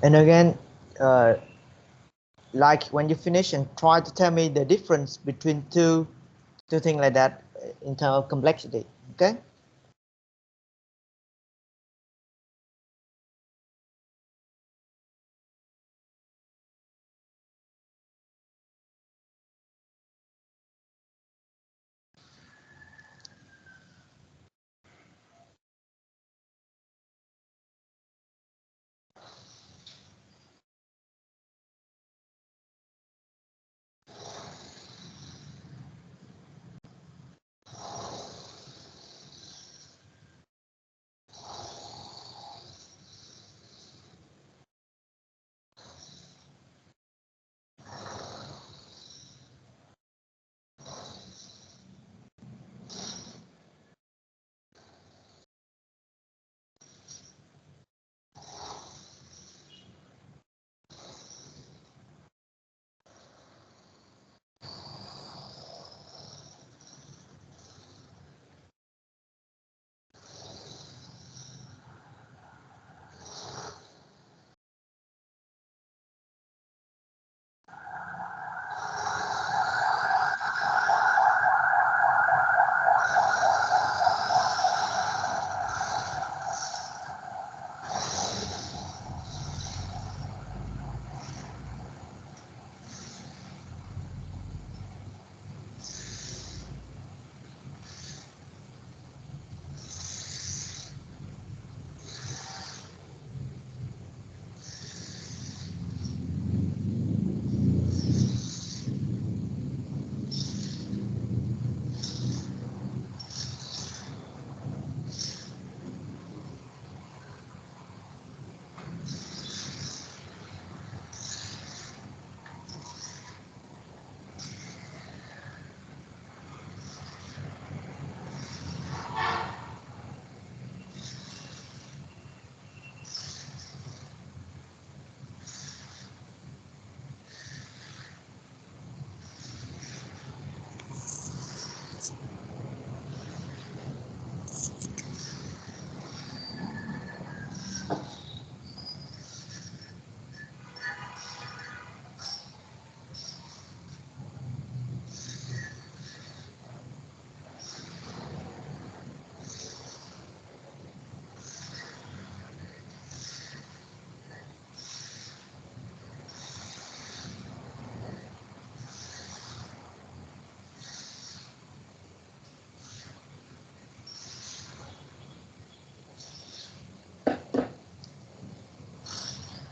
And again, like when you finish, and try to tell me the difference between two things like that in terms of complexity. Okay.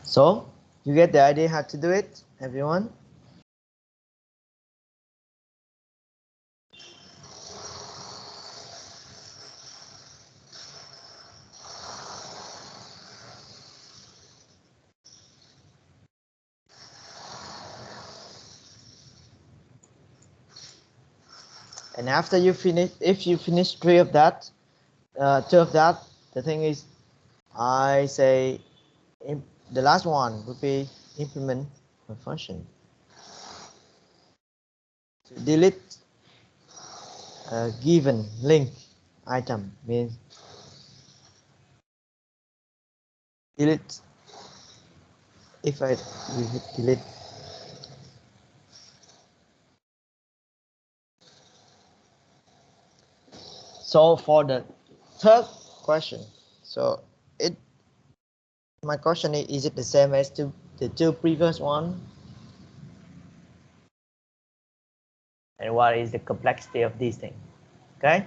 So you get the idea how to do it, everyone? And after you finish, if you finish two of that, the thing is, I say the last one would be implement a function to delete a given link item, means delete. If I hit delete, so for the third question, so my question is it the same as the two previous one? And what is the complexity of these things? Okay.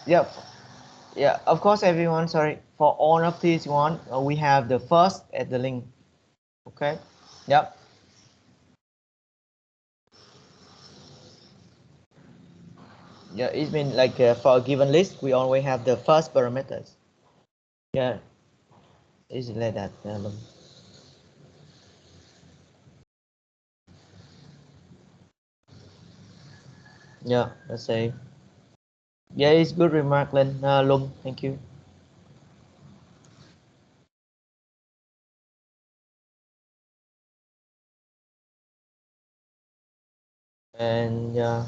Yeah. Yeah, of course, everyone. Sorry for all of these one. We have the first at the link. Okay. Yep. Yeah, it means like for a given list, we always have the first parameters. Yeah, it's like that. Yeah, let's say. Yeah, it's good remark, Lin. Lung, thank you. And yeah.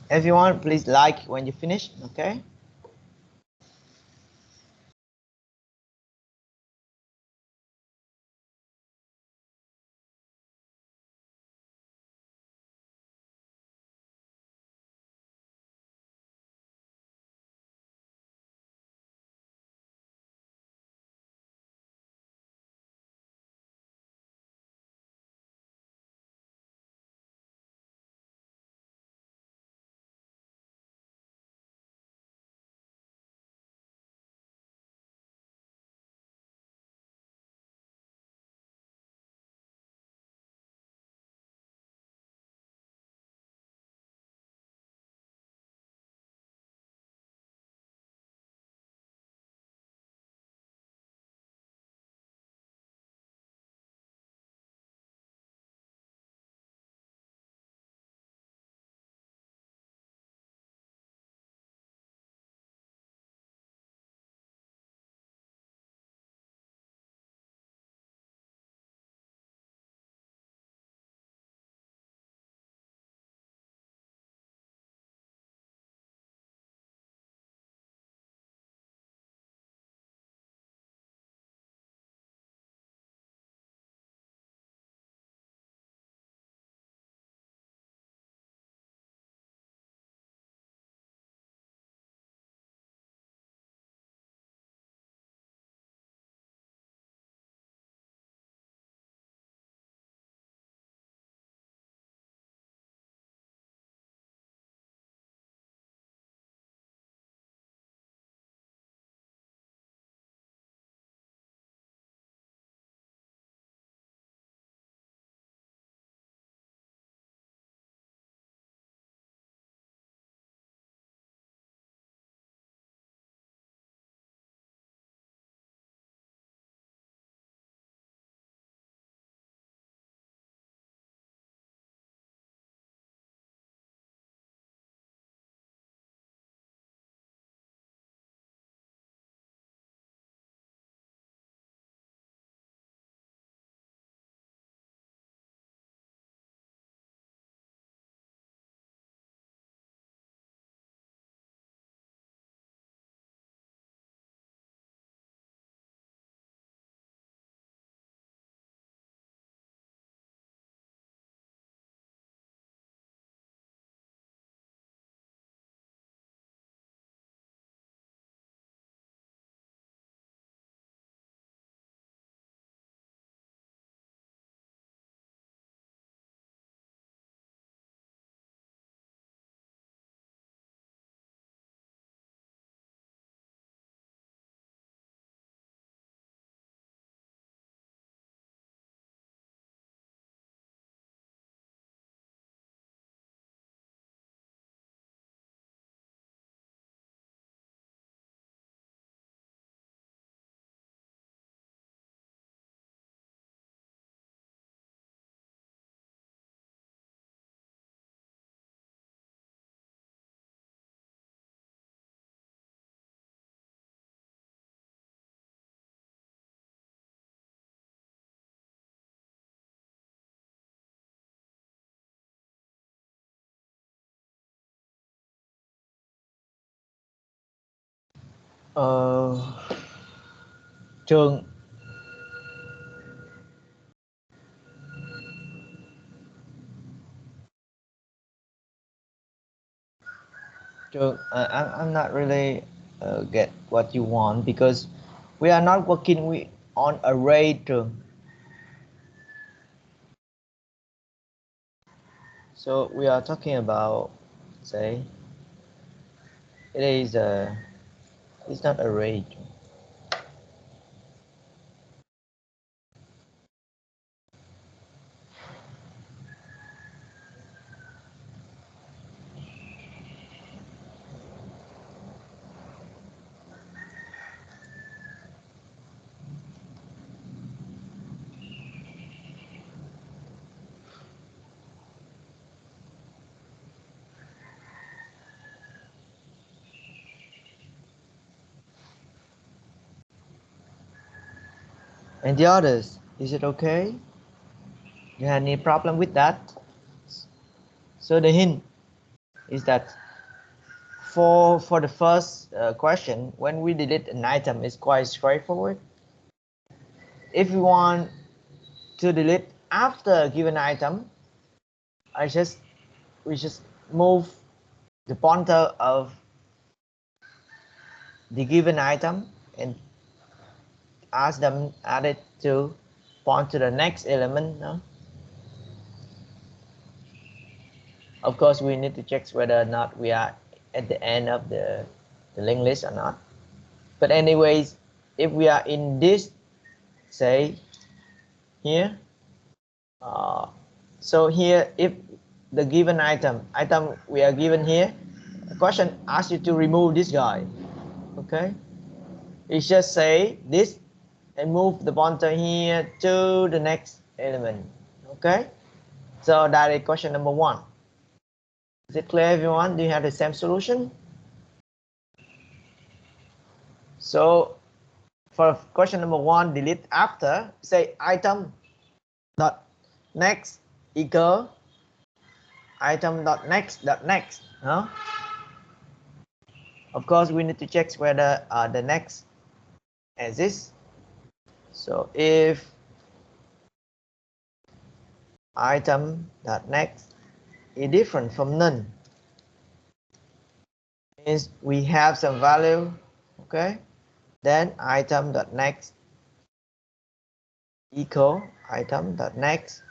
Everyone, please like when you finish. Okay. Trường. I'm not really get what you want because we are not working on array trường. So we are talking about, say, it's not array. And the others, is it okay? You have any problem with that? So the hint is that for the first question, when we delete an item, it's quite straightforward. If we want to delete after a given item, we just move the pointer of the given item and ask them add it to point to the next element. No? Of course, we need to check whether or not we are at the end of the linked list or not. But anyways, if we are in this, say here, so here, if the given item we are given here, the question asks you to remove this guy. Okay, it's just say this and move the pointer here to the next element. Okay, so that is question number 1. Is it clear, everyone? Do you have the same solution? So for question number 1, delete after, say item dot next equal item dot next. Huh? Of course, we need to check whether the next exists. So if item dot next is different from none, means we have some value. Okay, then item dot next equal item dot next.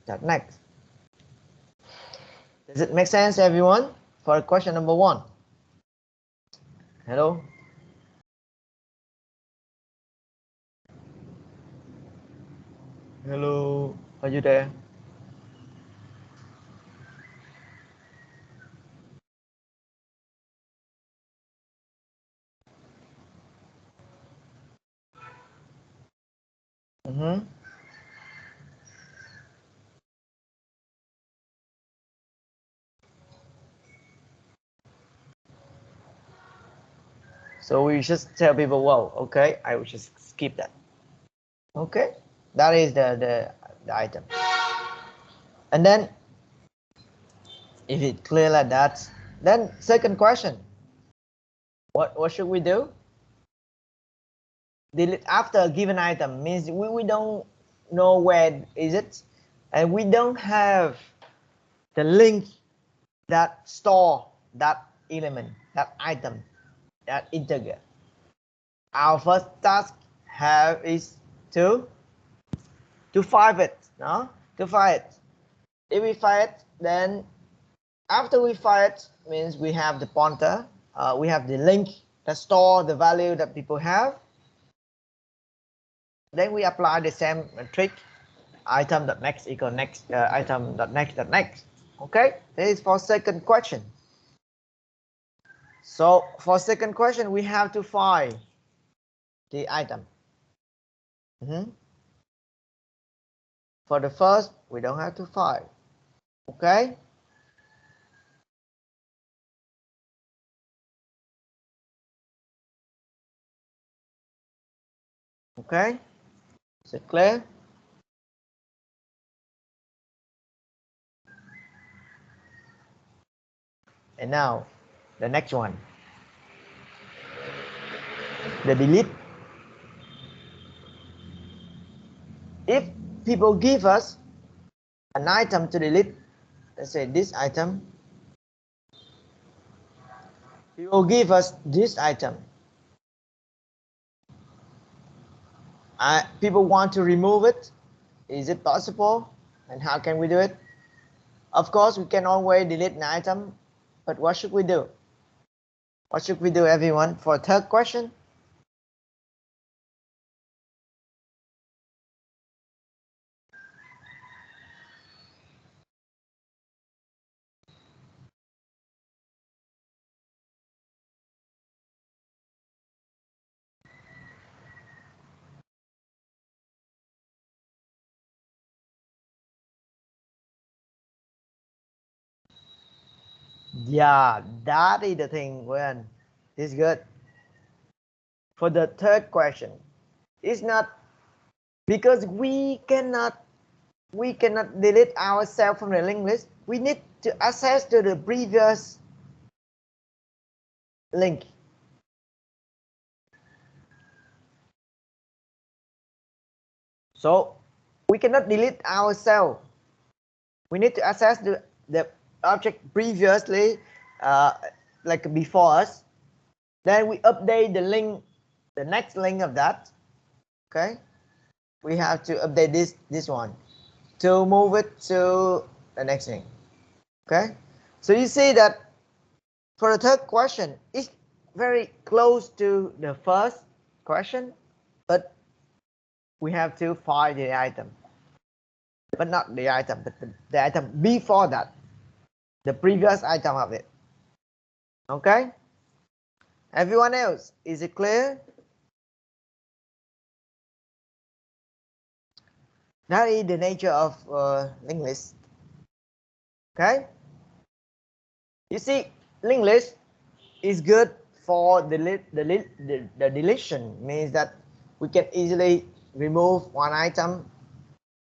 Does it make sense, everyone? For question number 1. Hello. Hello, are you there? So we just tell people, well, okay, I will just skip that. Okay, that is the item. And then if it's clear like that, then second question, what should we do? Delete after a given item means we don't know where is it, and we don't have the link that store that element, that item, that integer. Our first task is to find it, no? To find it. If we find it, then after we find it, means we have the pointer, we have the link that store the value that people have. Then we apply the same trick, item.next equal next, item.next. Okay, this is for second question. So for second question, we have to find the item. For the first, we don't have to find. Okay. Okay. Is it clear? And now, the next one. the delete. If people give us an item to delete, let's say this item, people give us this item. People want to remove it. Is it possible? And how can we do it? Of course, we can always delete an item, but what should we do? What should we do, everyone? For third question. Yeah, that is the thing, Quyền. This is good. For the third question, it's not because we cannot delete ourselves from the linked list. We need to access to the previous link. So we cannot delete ourselves. We need to access the object previously, like before us. Then we update the link, the next link of that. Okay, we have to update this one to move it to the next thing. Okay, so you see that for the third question, it's very close to the first question, but we have to find the item, but not the item, but the item before that, the previous item of it. Okay, everyone else, is it clear? That is the nature of linked list. Okay, you see, linked list is good for the deletion. Means that we can easily remove one item,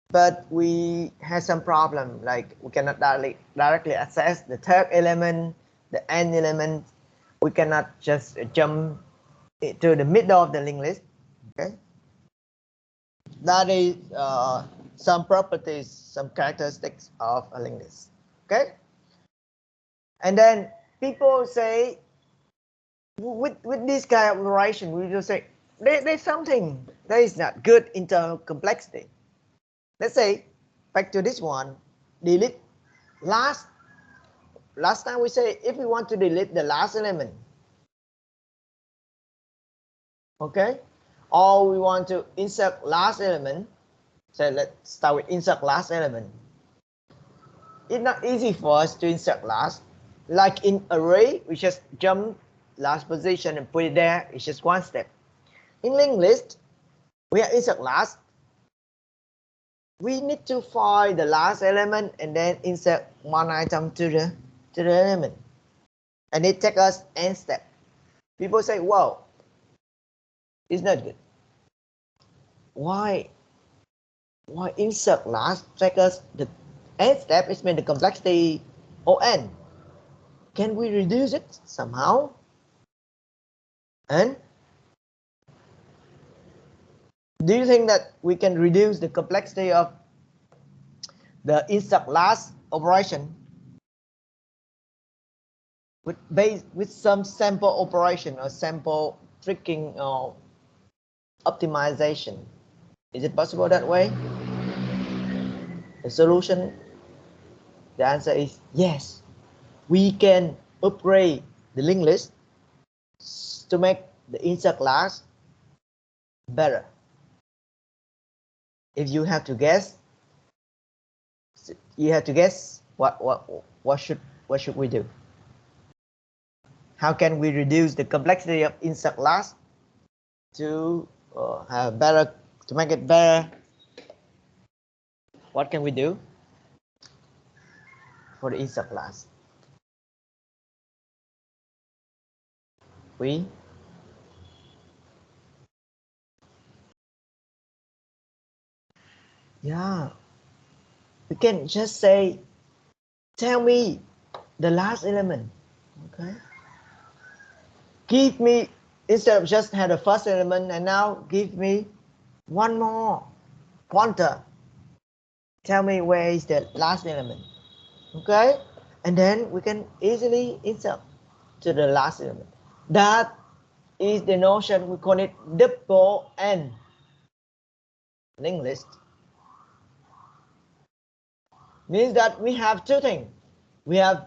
but we have some problem, like we cannot directly access the third element, the end element. We cannot just jump to the middle of the linked list. Okay, that is some properties, some characteristics of a linked list. Okay, and then people say with this kind of operation, we just say there's something that is not good in terms of complexity. Let's say back to this one, delete last time we say if we want to delete the last element, okay, or we want to insert last element. So let's start with insert last element. It's not easy for us to insert last. Like in array, we just jump last position and put it there. It's just one step. In linked list, we have insert last. We need to find the last element and then insert one item to the element, and it takes us n step. People say, "Whoa, it's not good. Why insert last take us the n step? It means the complexity O(n). Can we reduce it somehow?" And do you think that we can reduce the complexity of the insert last operation with some sample operation or sample tricking or optimization? Is it possible that way? The solution, the answer is yes. We can upgrade the linked list to make the insert last better. If you have to guess, what should we do? How can we reduce the complexity of insert last to have better, to make it better? What can we do for the insert last? We can just say, tell me the last element. Okay, give me instead of just have the first element, and now give me one more pointer. Tell me where is the last element. Okay, and then we can easily insert to the last element. That is the notion, we call it double N linked list. Means that we have two things. We have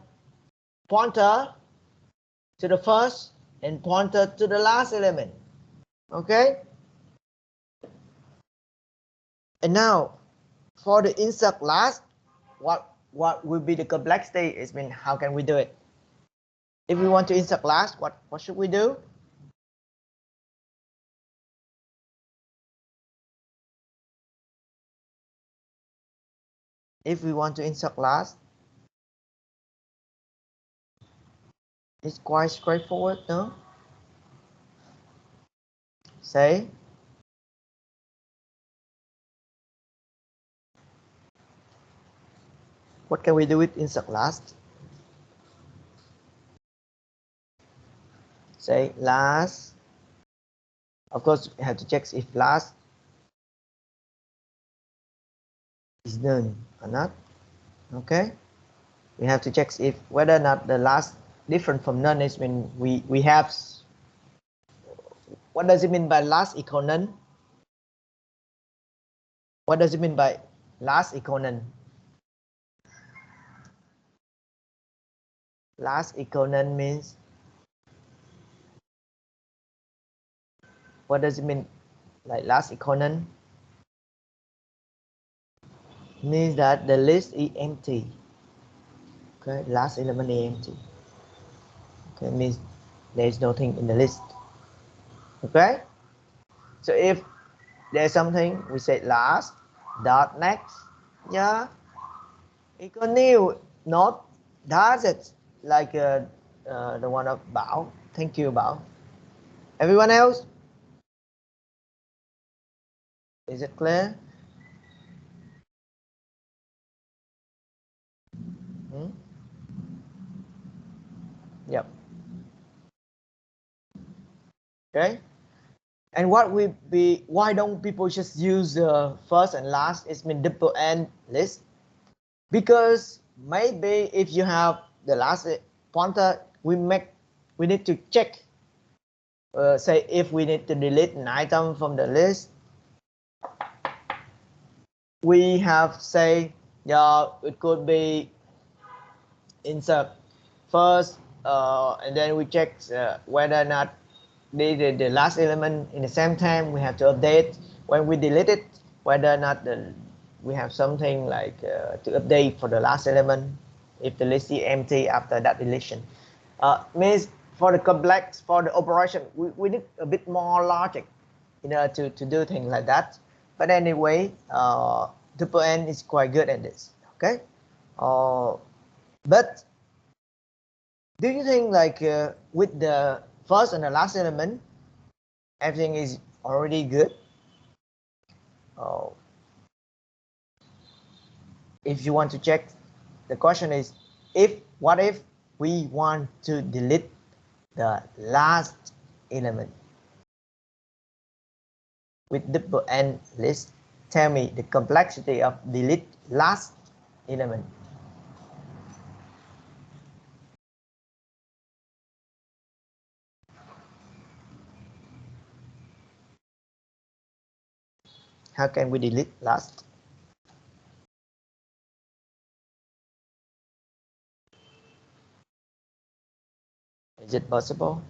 pointer to the first and pointer to the last element. Okay, and now for the insert last, what will be the complexity? Is mean how can we do it? If we want to insert last, what should we do? If we want to insert last, it's quite straightforward, no? Say, what can we do with insert last? Say last. Of course, we have to check if last is none or not. Okay, we have to check if whether or not the last different from none is when we have. What does it mean by last equal none? What does it mean by last equal none? Last equal none means, what does it mean like last equal none? Means that the list is empty. Okay, last element is empty. Okay, means there is nothing in the list. Okay, so if there's something, we say last dot next, yeah, equal new, not does it, like the one of Bảo. Thank you, Bảo. Everyone else, is it clear? Yep. Okay, and what will be, why don't people just use the first and last? It's mean double N list, because maybe if you have the last pointer, we need to check, say if we need to delete an item from the list, we have say it could be insert first, and then we check whether or not the last element in the same time. We have to update when we delete it, whether or not we have something like to update for the last element if the list is empty after that deletion. Means for the complex, for the operation, we need a bit more logic in order to do things like that. But anyway, double N is quite good at this. Okay, but do you think like with the first and the last element, everything is already good? If you want to check, the question is, what if we want to delete the last element with double N list? Tell me the complexity of delete last element. How can we delete last? Is it possible?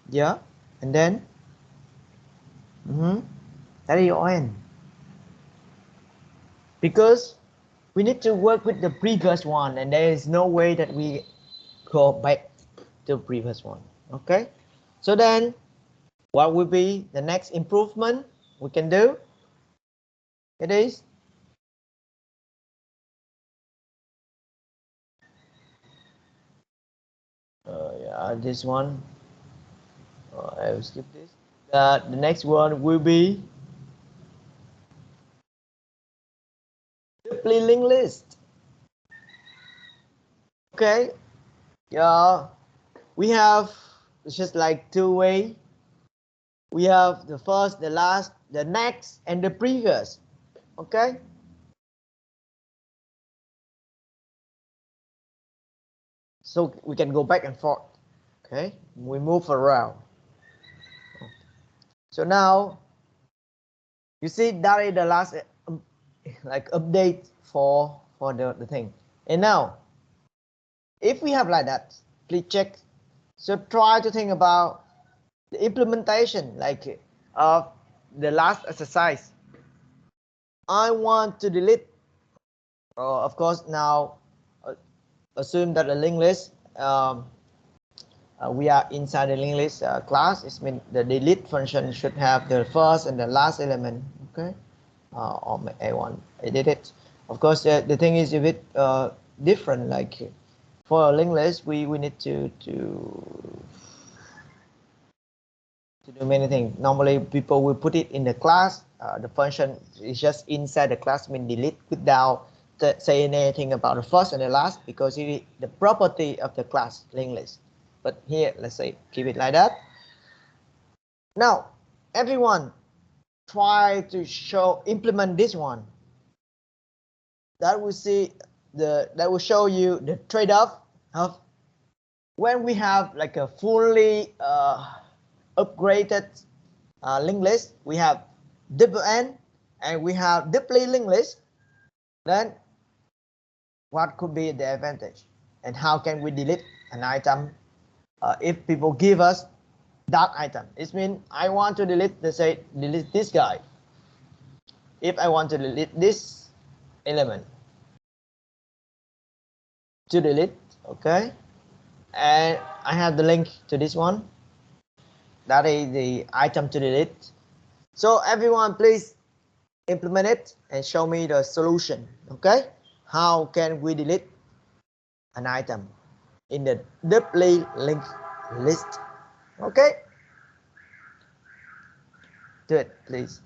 Yeah, and then that is your end. Because we need to work with the previous one, and there is no way that we go back to the previous one. Okay, so then what will be the next improvement we can do? It is yeah, this one. I will skip this. The next one will be deeply linked list. Okay, yeah, we have just like two ways. We have the first, the last, the next, and the previous. Okay. So we can go back and forth. Okay, we move around. So now you see that is the last like update for the thing. And now if we have like that, please check. So try to think about the implementation, like of the last exercise. I want to delete. Of course, now assume that the linked list. We are inside the linked list class. It means the delete function should have the first and the last element. Okay, or I want edit it. Of course, the thing is a bit different. Like for a linked list, we need to do many things. Normally, people will put it in the class. The function is just inside the class, mean delete without saying anything about the first and the last, because it is the property of the class linked list. But here, let's say keep it like that. Now, everyone try to implement this one. That will show you the trade-off of when we have like a fully upgraded linked list. We have double N and we have deeply linked list. Then what could be the advantage, and how can we delete an item if people give us that item? It means I want to delete, let's say, delete this guy. If I want to delete this element, to delete, okay, and I have the link to this one. That is the item to delete. So everyone, please implement it and show me the solution. Okay, how can we delete an item in the deeply linked list? Okay, do it, please.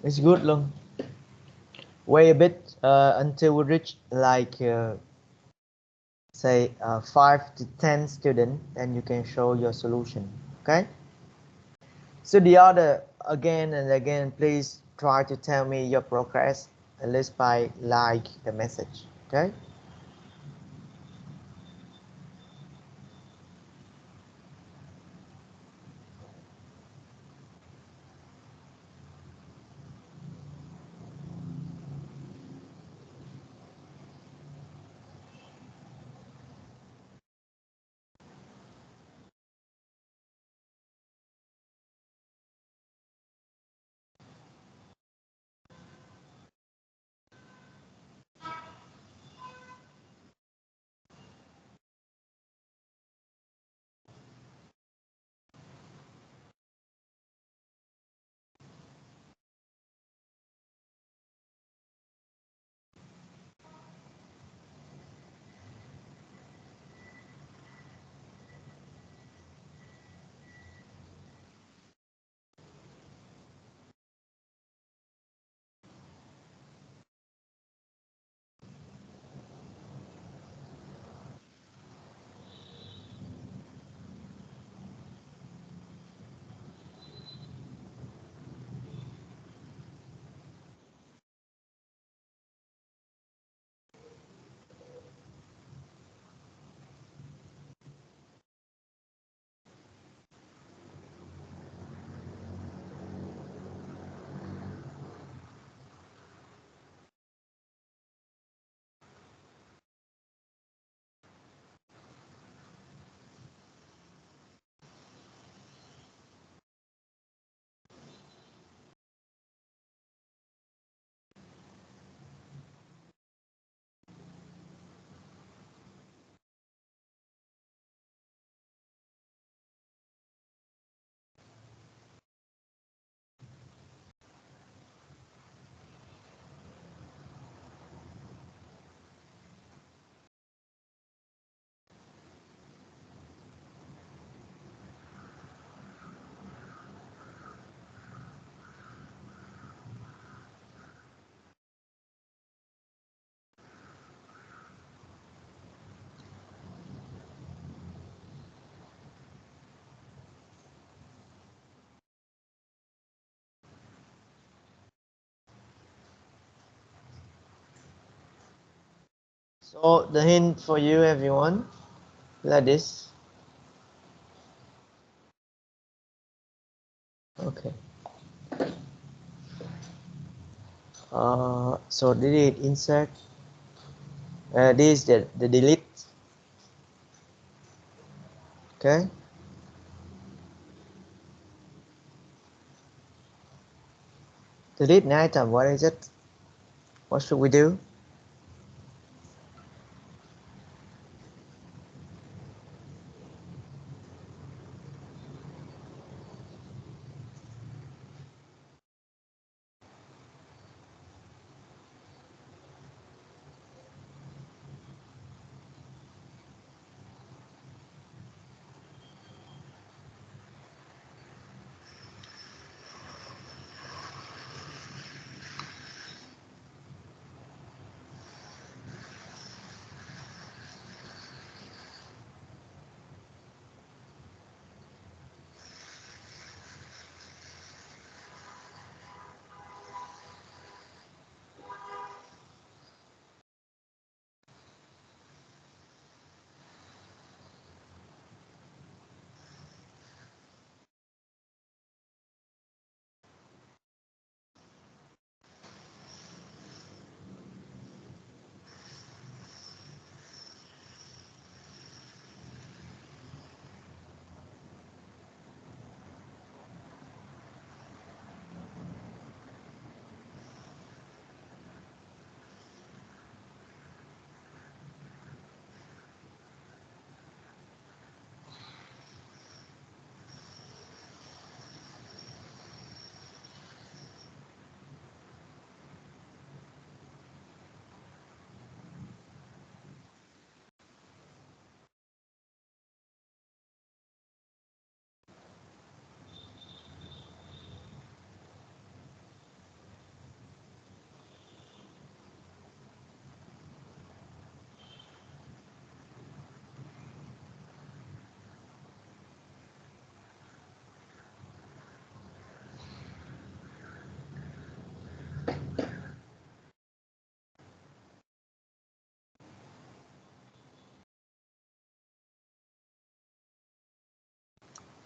It's good luôn. Wait a bit until we reach like say 5 to 10 students, then you can show your solution. Okay. So the other again and again, please try to tell me your progress at least by like the message. Okay. So the hint for you everyone, like this. Okay. So delete, insert. This is the delete. Okay. Delete an item. What is it? What should we do?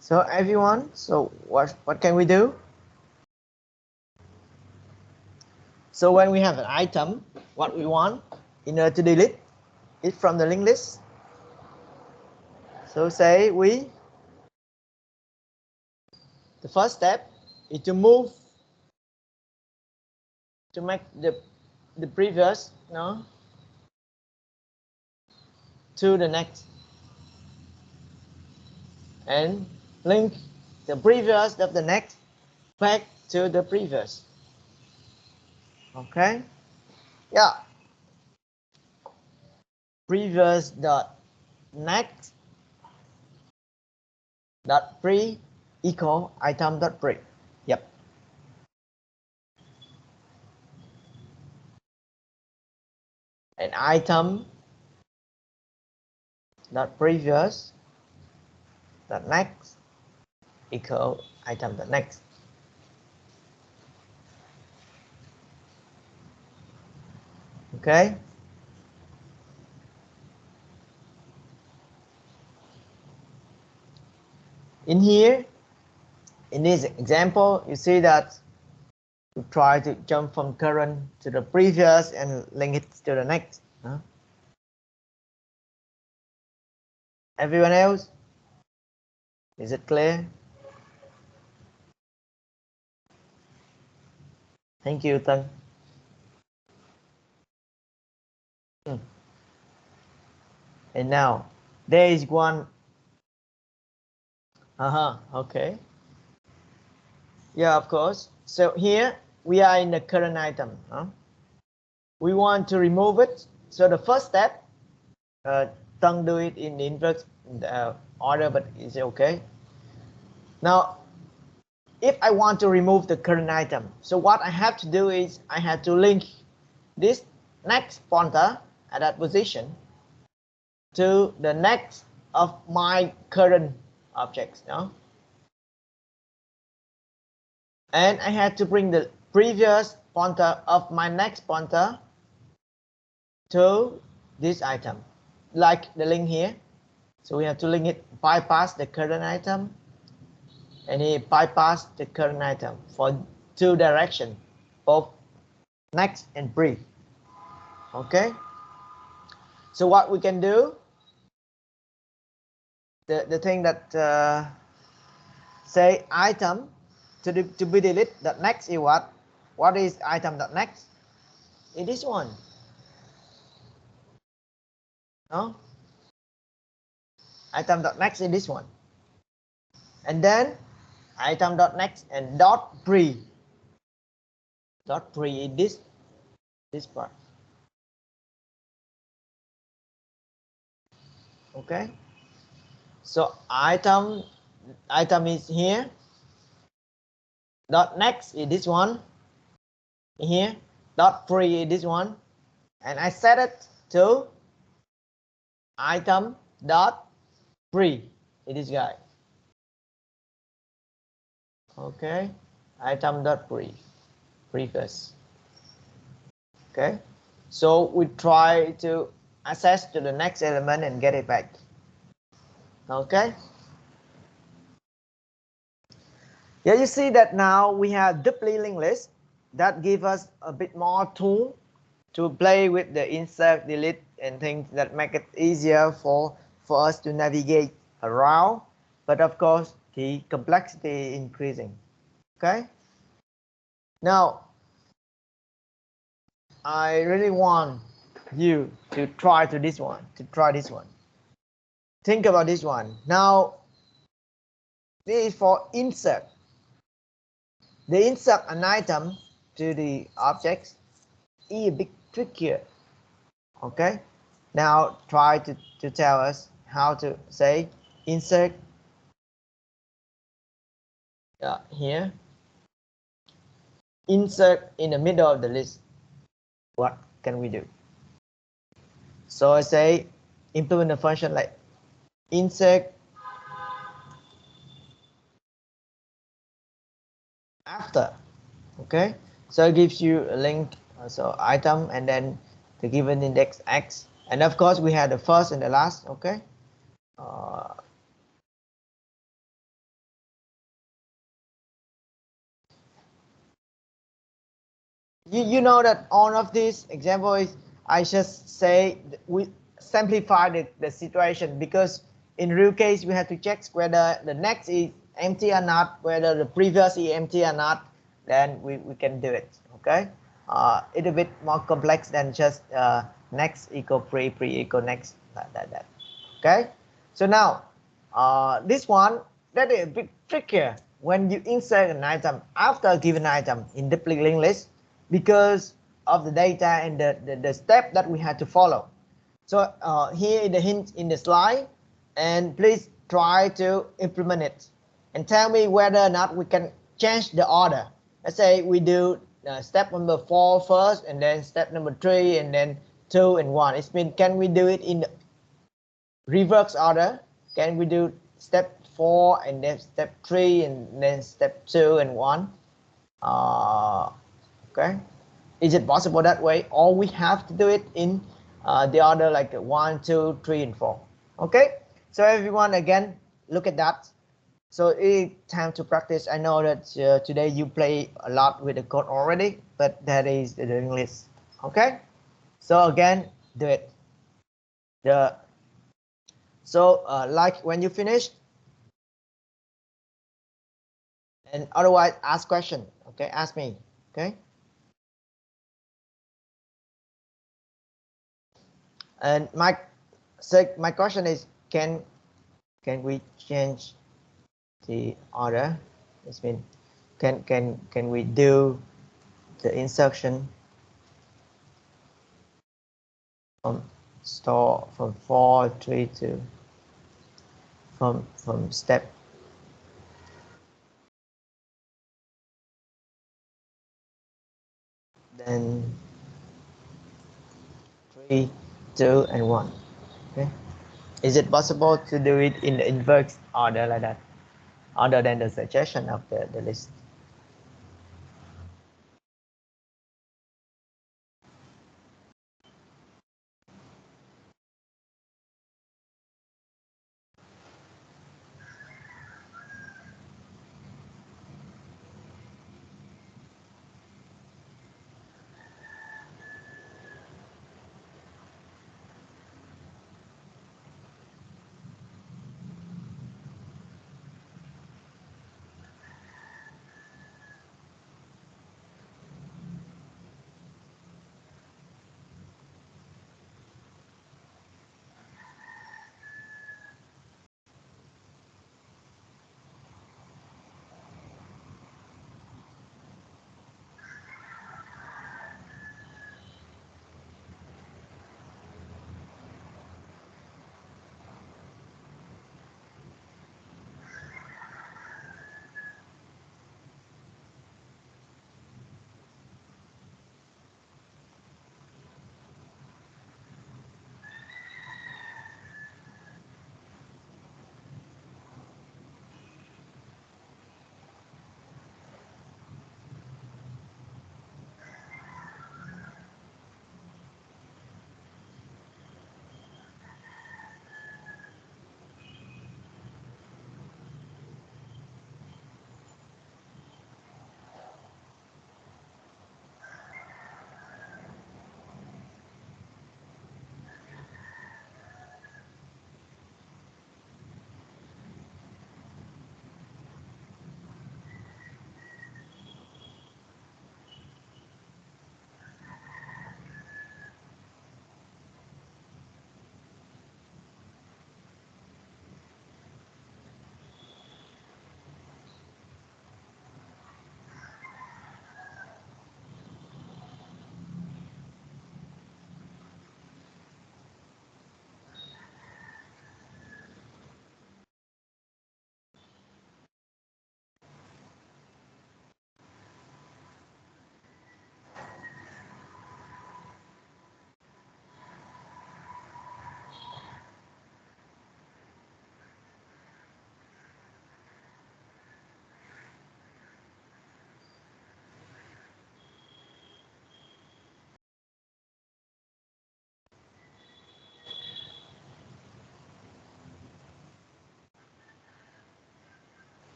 So everyone, so what can we do? So when we have an item, what we want in order to delete it from the linked list. So say the first step is to move, to make the previous to the next, and link the previous of the next back to the previous. Okay, yeah. Previous dot next dot pre equal item dot pre. Yep. And item dot previous dot next equal item dot next. Okay. In here, in this example, you see that we try to jump from current to the previous and link it to the next. Everyone else, is it clear? Thank you, Tân. And now there is one. Okay. Yeah, of course. So here we are in the current item. We want to remove it. So the first step, Tân do it in the inverse order, but it's okay. Now, if I want to remove the current item, so what I have to do is I have to link this next pointer at that position to the next of my current objects. And I had to bring the previous pointer of my next pointer to this item, like the link here. So we have to link it, bypass the current item, and he bypass the current item for two directions, both next and pre. Okay. So what we can do, the thing that say item to be deleted, that next is what? What is item dot next? It is this one. No? Item dot next is this one. And then item dot next and dot pre. Dot pre is this part. Okay. So item is here. Dot next is this one. Here. Dot pre is this one. And I set it to item dot pre is this guy. Okay. Item dot previous. Okay. So we try to access to the next element and get it back. Okay. Yeah, you see that now we have duply linked list that give us a bit more tool to play with the insert, delete, and things that make it easier for us to navigate around. But of course, the complexity is increasing. Okay. Now, I really want you to try this one. Think about this one. Now, this is for insert. The insert an item to the objects is a bit trickier. Okay. Now try to tell us how to say insert here. Insert in the middle of the list. What can we do? So I say implement a function like insert after. Okay. So it gives you a link, so item, and then the given index x. And of course we have the first and the last. Okay. You know that all of these example is, I just say we simplify the situation, because in real case we have to check whether the next is empty or not, whether the previous is empty or not, then we can do it. Okay, it's a bit more complex than just next equal pre equal next, that. Okay, so now this one, that is a bit trickier when you insert an item after a given item in the linked list, because of the data and the step that we had to follow. So here is the hint in the slide, and please try to implement it and tell me whether or not we can change the order. Let's say we do step number 4 first, and then step number 3, and then 2 and 1. It means, can we do it in the reverse order? Can we do step 4 and then step 3 and then step 2 and 1? Okay, is it possible that way, or we have to do it in the order like 1, 2, 3, and 4? Okay, so everyone, again, look at that. So it's time to practice. I know that today you play a lot with the code already, but that is the English. Okay, so again, do it. So like when you finish, and otherwise ask question. Okay, ask me. Okay, and my question is, can we change the order? This means, can we do the insertion from store from 4, 3 to from step then 3, 2, and 1. Okay, is it possible to do it in the inverse order like that, other than the suggestion of the list?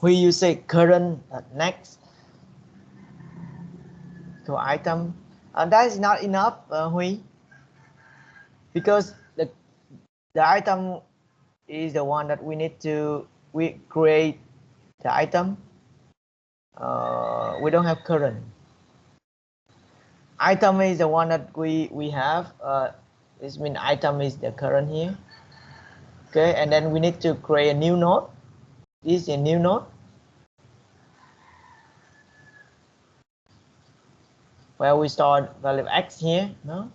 Huy, you say current next to item. That is not enough, Huy, because the item is the one that we need to create the item. We don't have current. Item is the one that we have. This means item is the current here. Okay, and then we need to create a new node. This is a new node where we store value x here. No.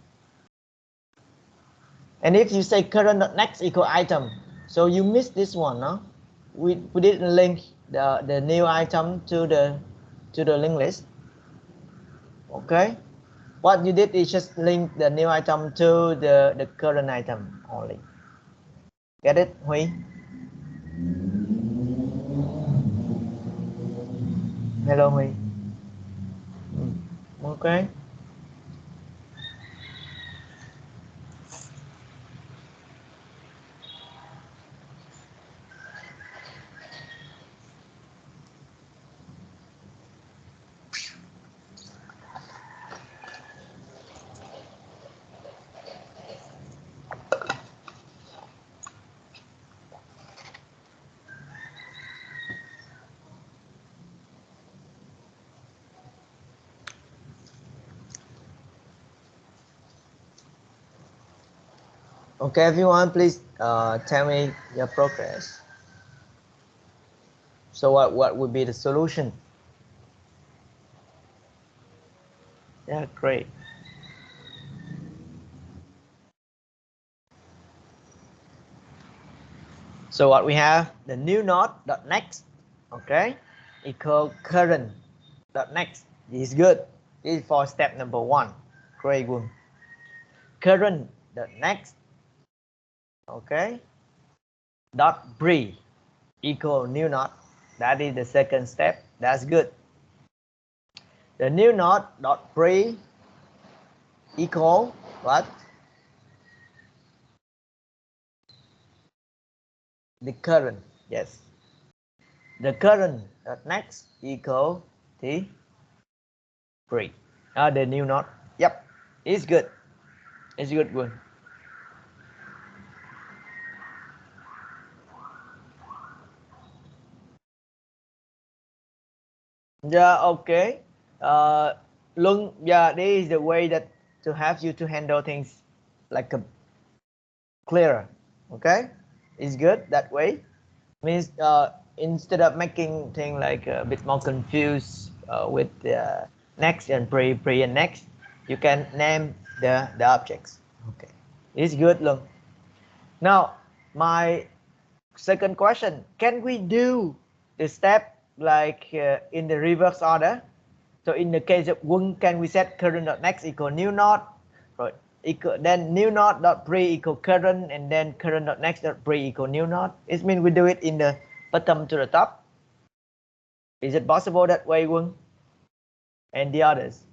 And if you say current.next equal item, so you missed this one, no? We didn't link the new item to the linked list. Okay. What you did is just link the new item to the current item only. Get it, Huy? Hello, Huy. Okay. Okay, everyone, please tell me your progress. So what would be the solution? Yeah, great. So what we have, the new node dot next, okay, equal current dot next. This is good. This is for step number 1. Great one. Current dot next, okay, dot pre equal new node. That is the second step. That's good. The new node dot pre equal what? The current. Yes. The current dot next equal the pre. The new node. Yep. It's good. It's a good one. Yeah, okay. Luận, yeah, this is the way that to have you to handle things like a clearer. Okay, it's good that way. Means instead of making things like a bit more confused with next and pre and next, you can name the objects. Okay, it's good, Luận. Now, my second question: can we do the step like in the reverse order? So in the case of Quân, can we set current.next equal new node, right? Equal, then new node dot pre equal current, and then current.next dot pre equal new node. It means we do it in the bottom to the top. Is it possible that way, Quân? And the others?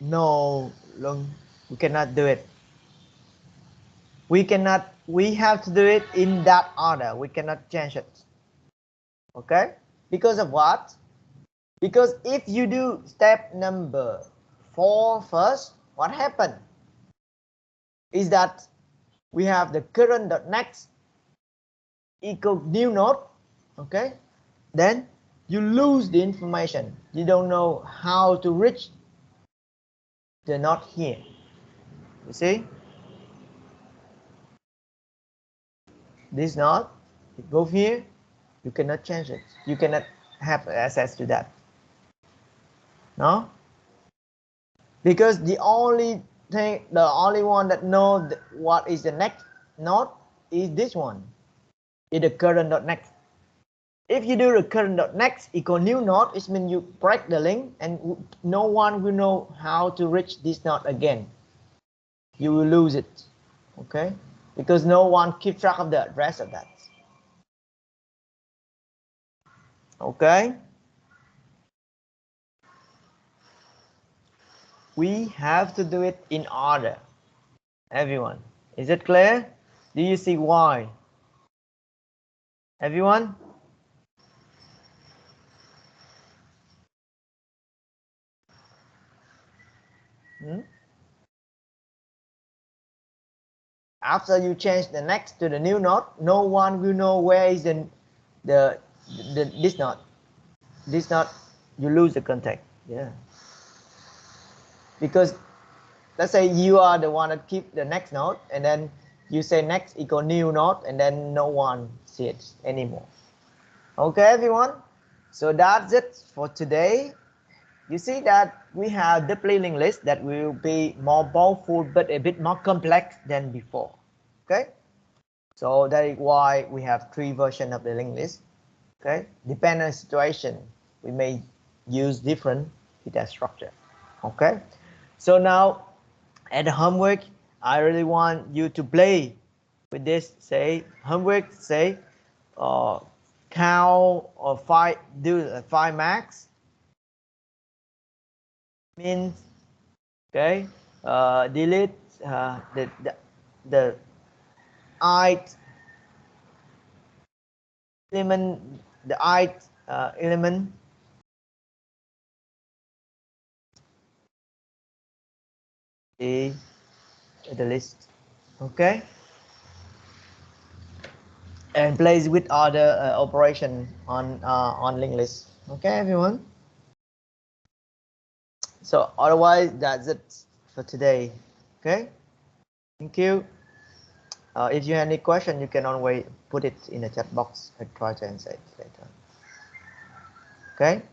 no, Luận, we cannot do it. We have to do it in that order. We cannot change it. Okay? Because of what? Because if you do step number 4 first, what happened is that we have the current dot next equal new node. Okay? Then you lose the information. You don't know how to reach the node here. You see? This node, it goes here, you cannot change it. You cannot have access to that. No? Because the only one that knows what is the next node is this one. Is the current dot next. If you do the current dot next equal new node, it means you break the link and no one will know how to reach this node again. You will lose it. Okay? Because no one keeps track of the address of that. Okay? We have to do it in order. Everyone, is it clear? Do you see why? Everyone? After you change the next to the new node, no one will know where is this node. This node, you lose the contact. Yeah. Because let's say you are the one that keep the next node, and then you say next equal new node, and then no one sees it anymore. Okay, everyone. So that's it for today. You see that we have the linked list that will be more powerful but a bit more complex than before. Okay, so that is why we have 3 versions of the linked list. Okay, depending on the situation, we may use different data structure. Okay, so now at the homework, I really want you to play with this. Say homework, say count or do 5 marks. Means okay, delete the ith element, the ith element in the list. Okay, and plays with other operation on linked list. Okay, everyone. So otherwise, that's it for today. Okay, thank you. If you have any question, you can always put it in the chat box. I try to answer it later. Okay.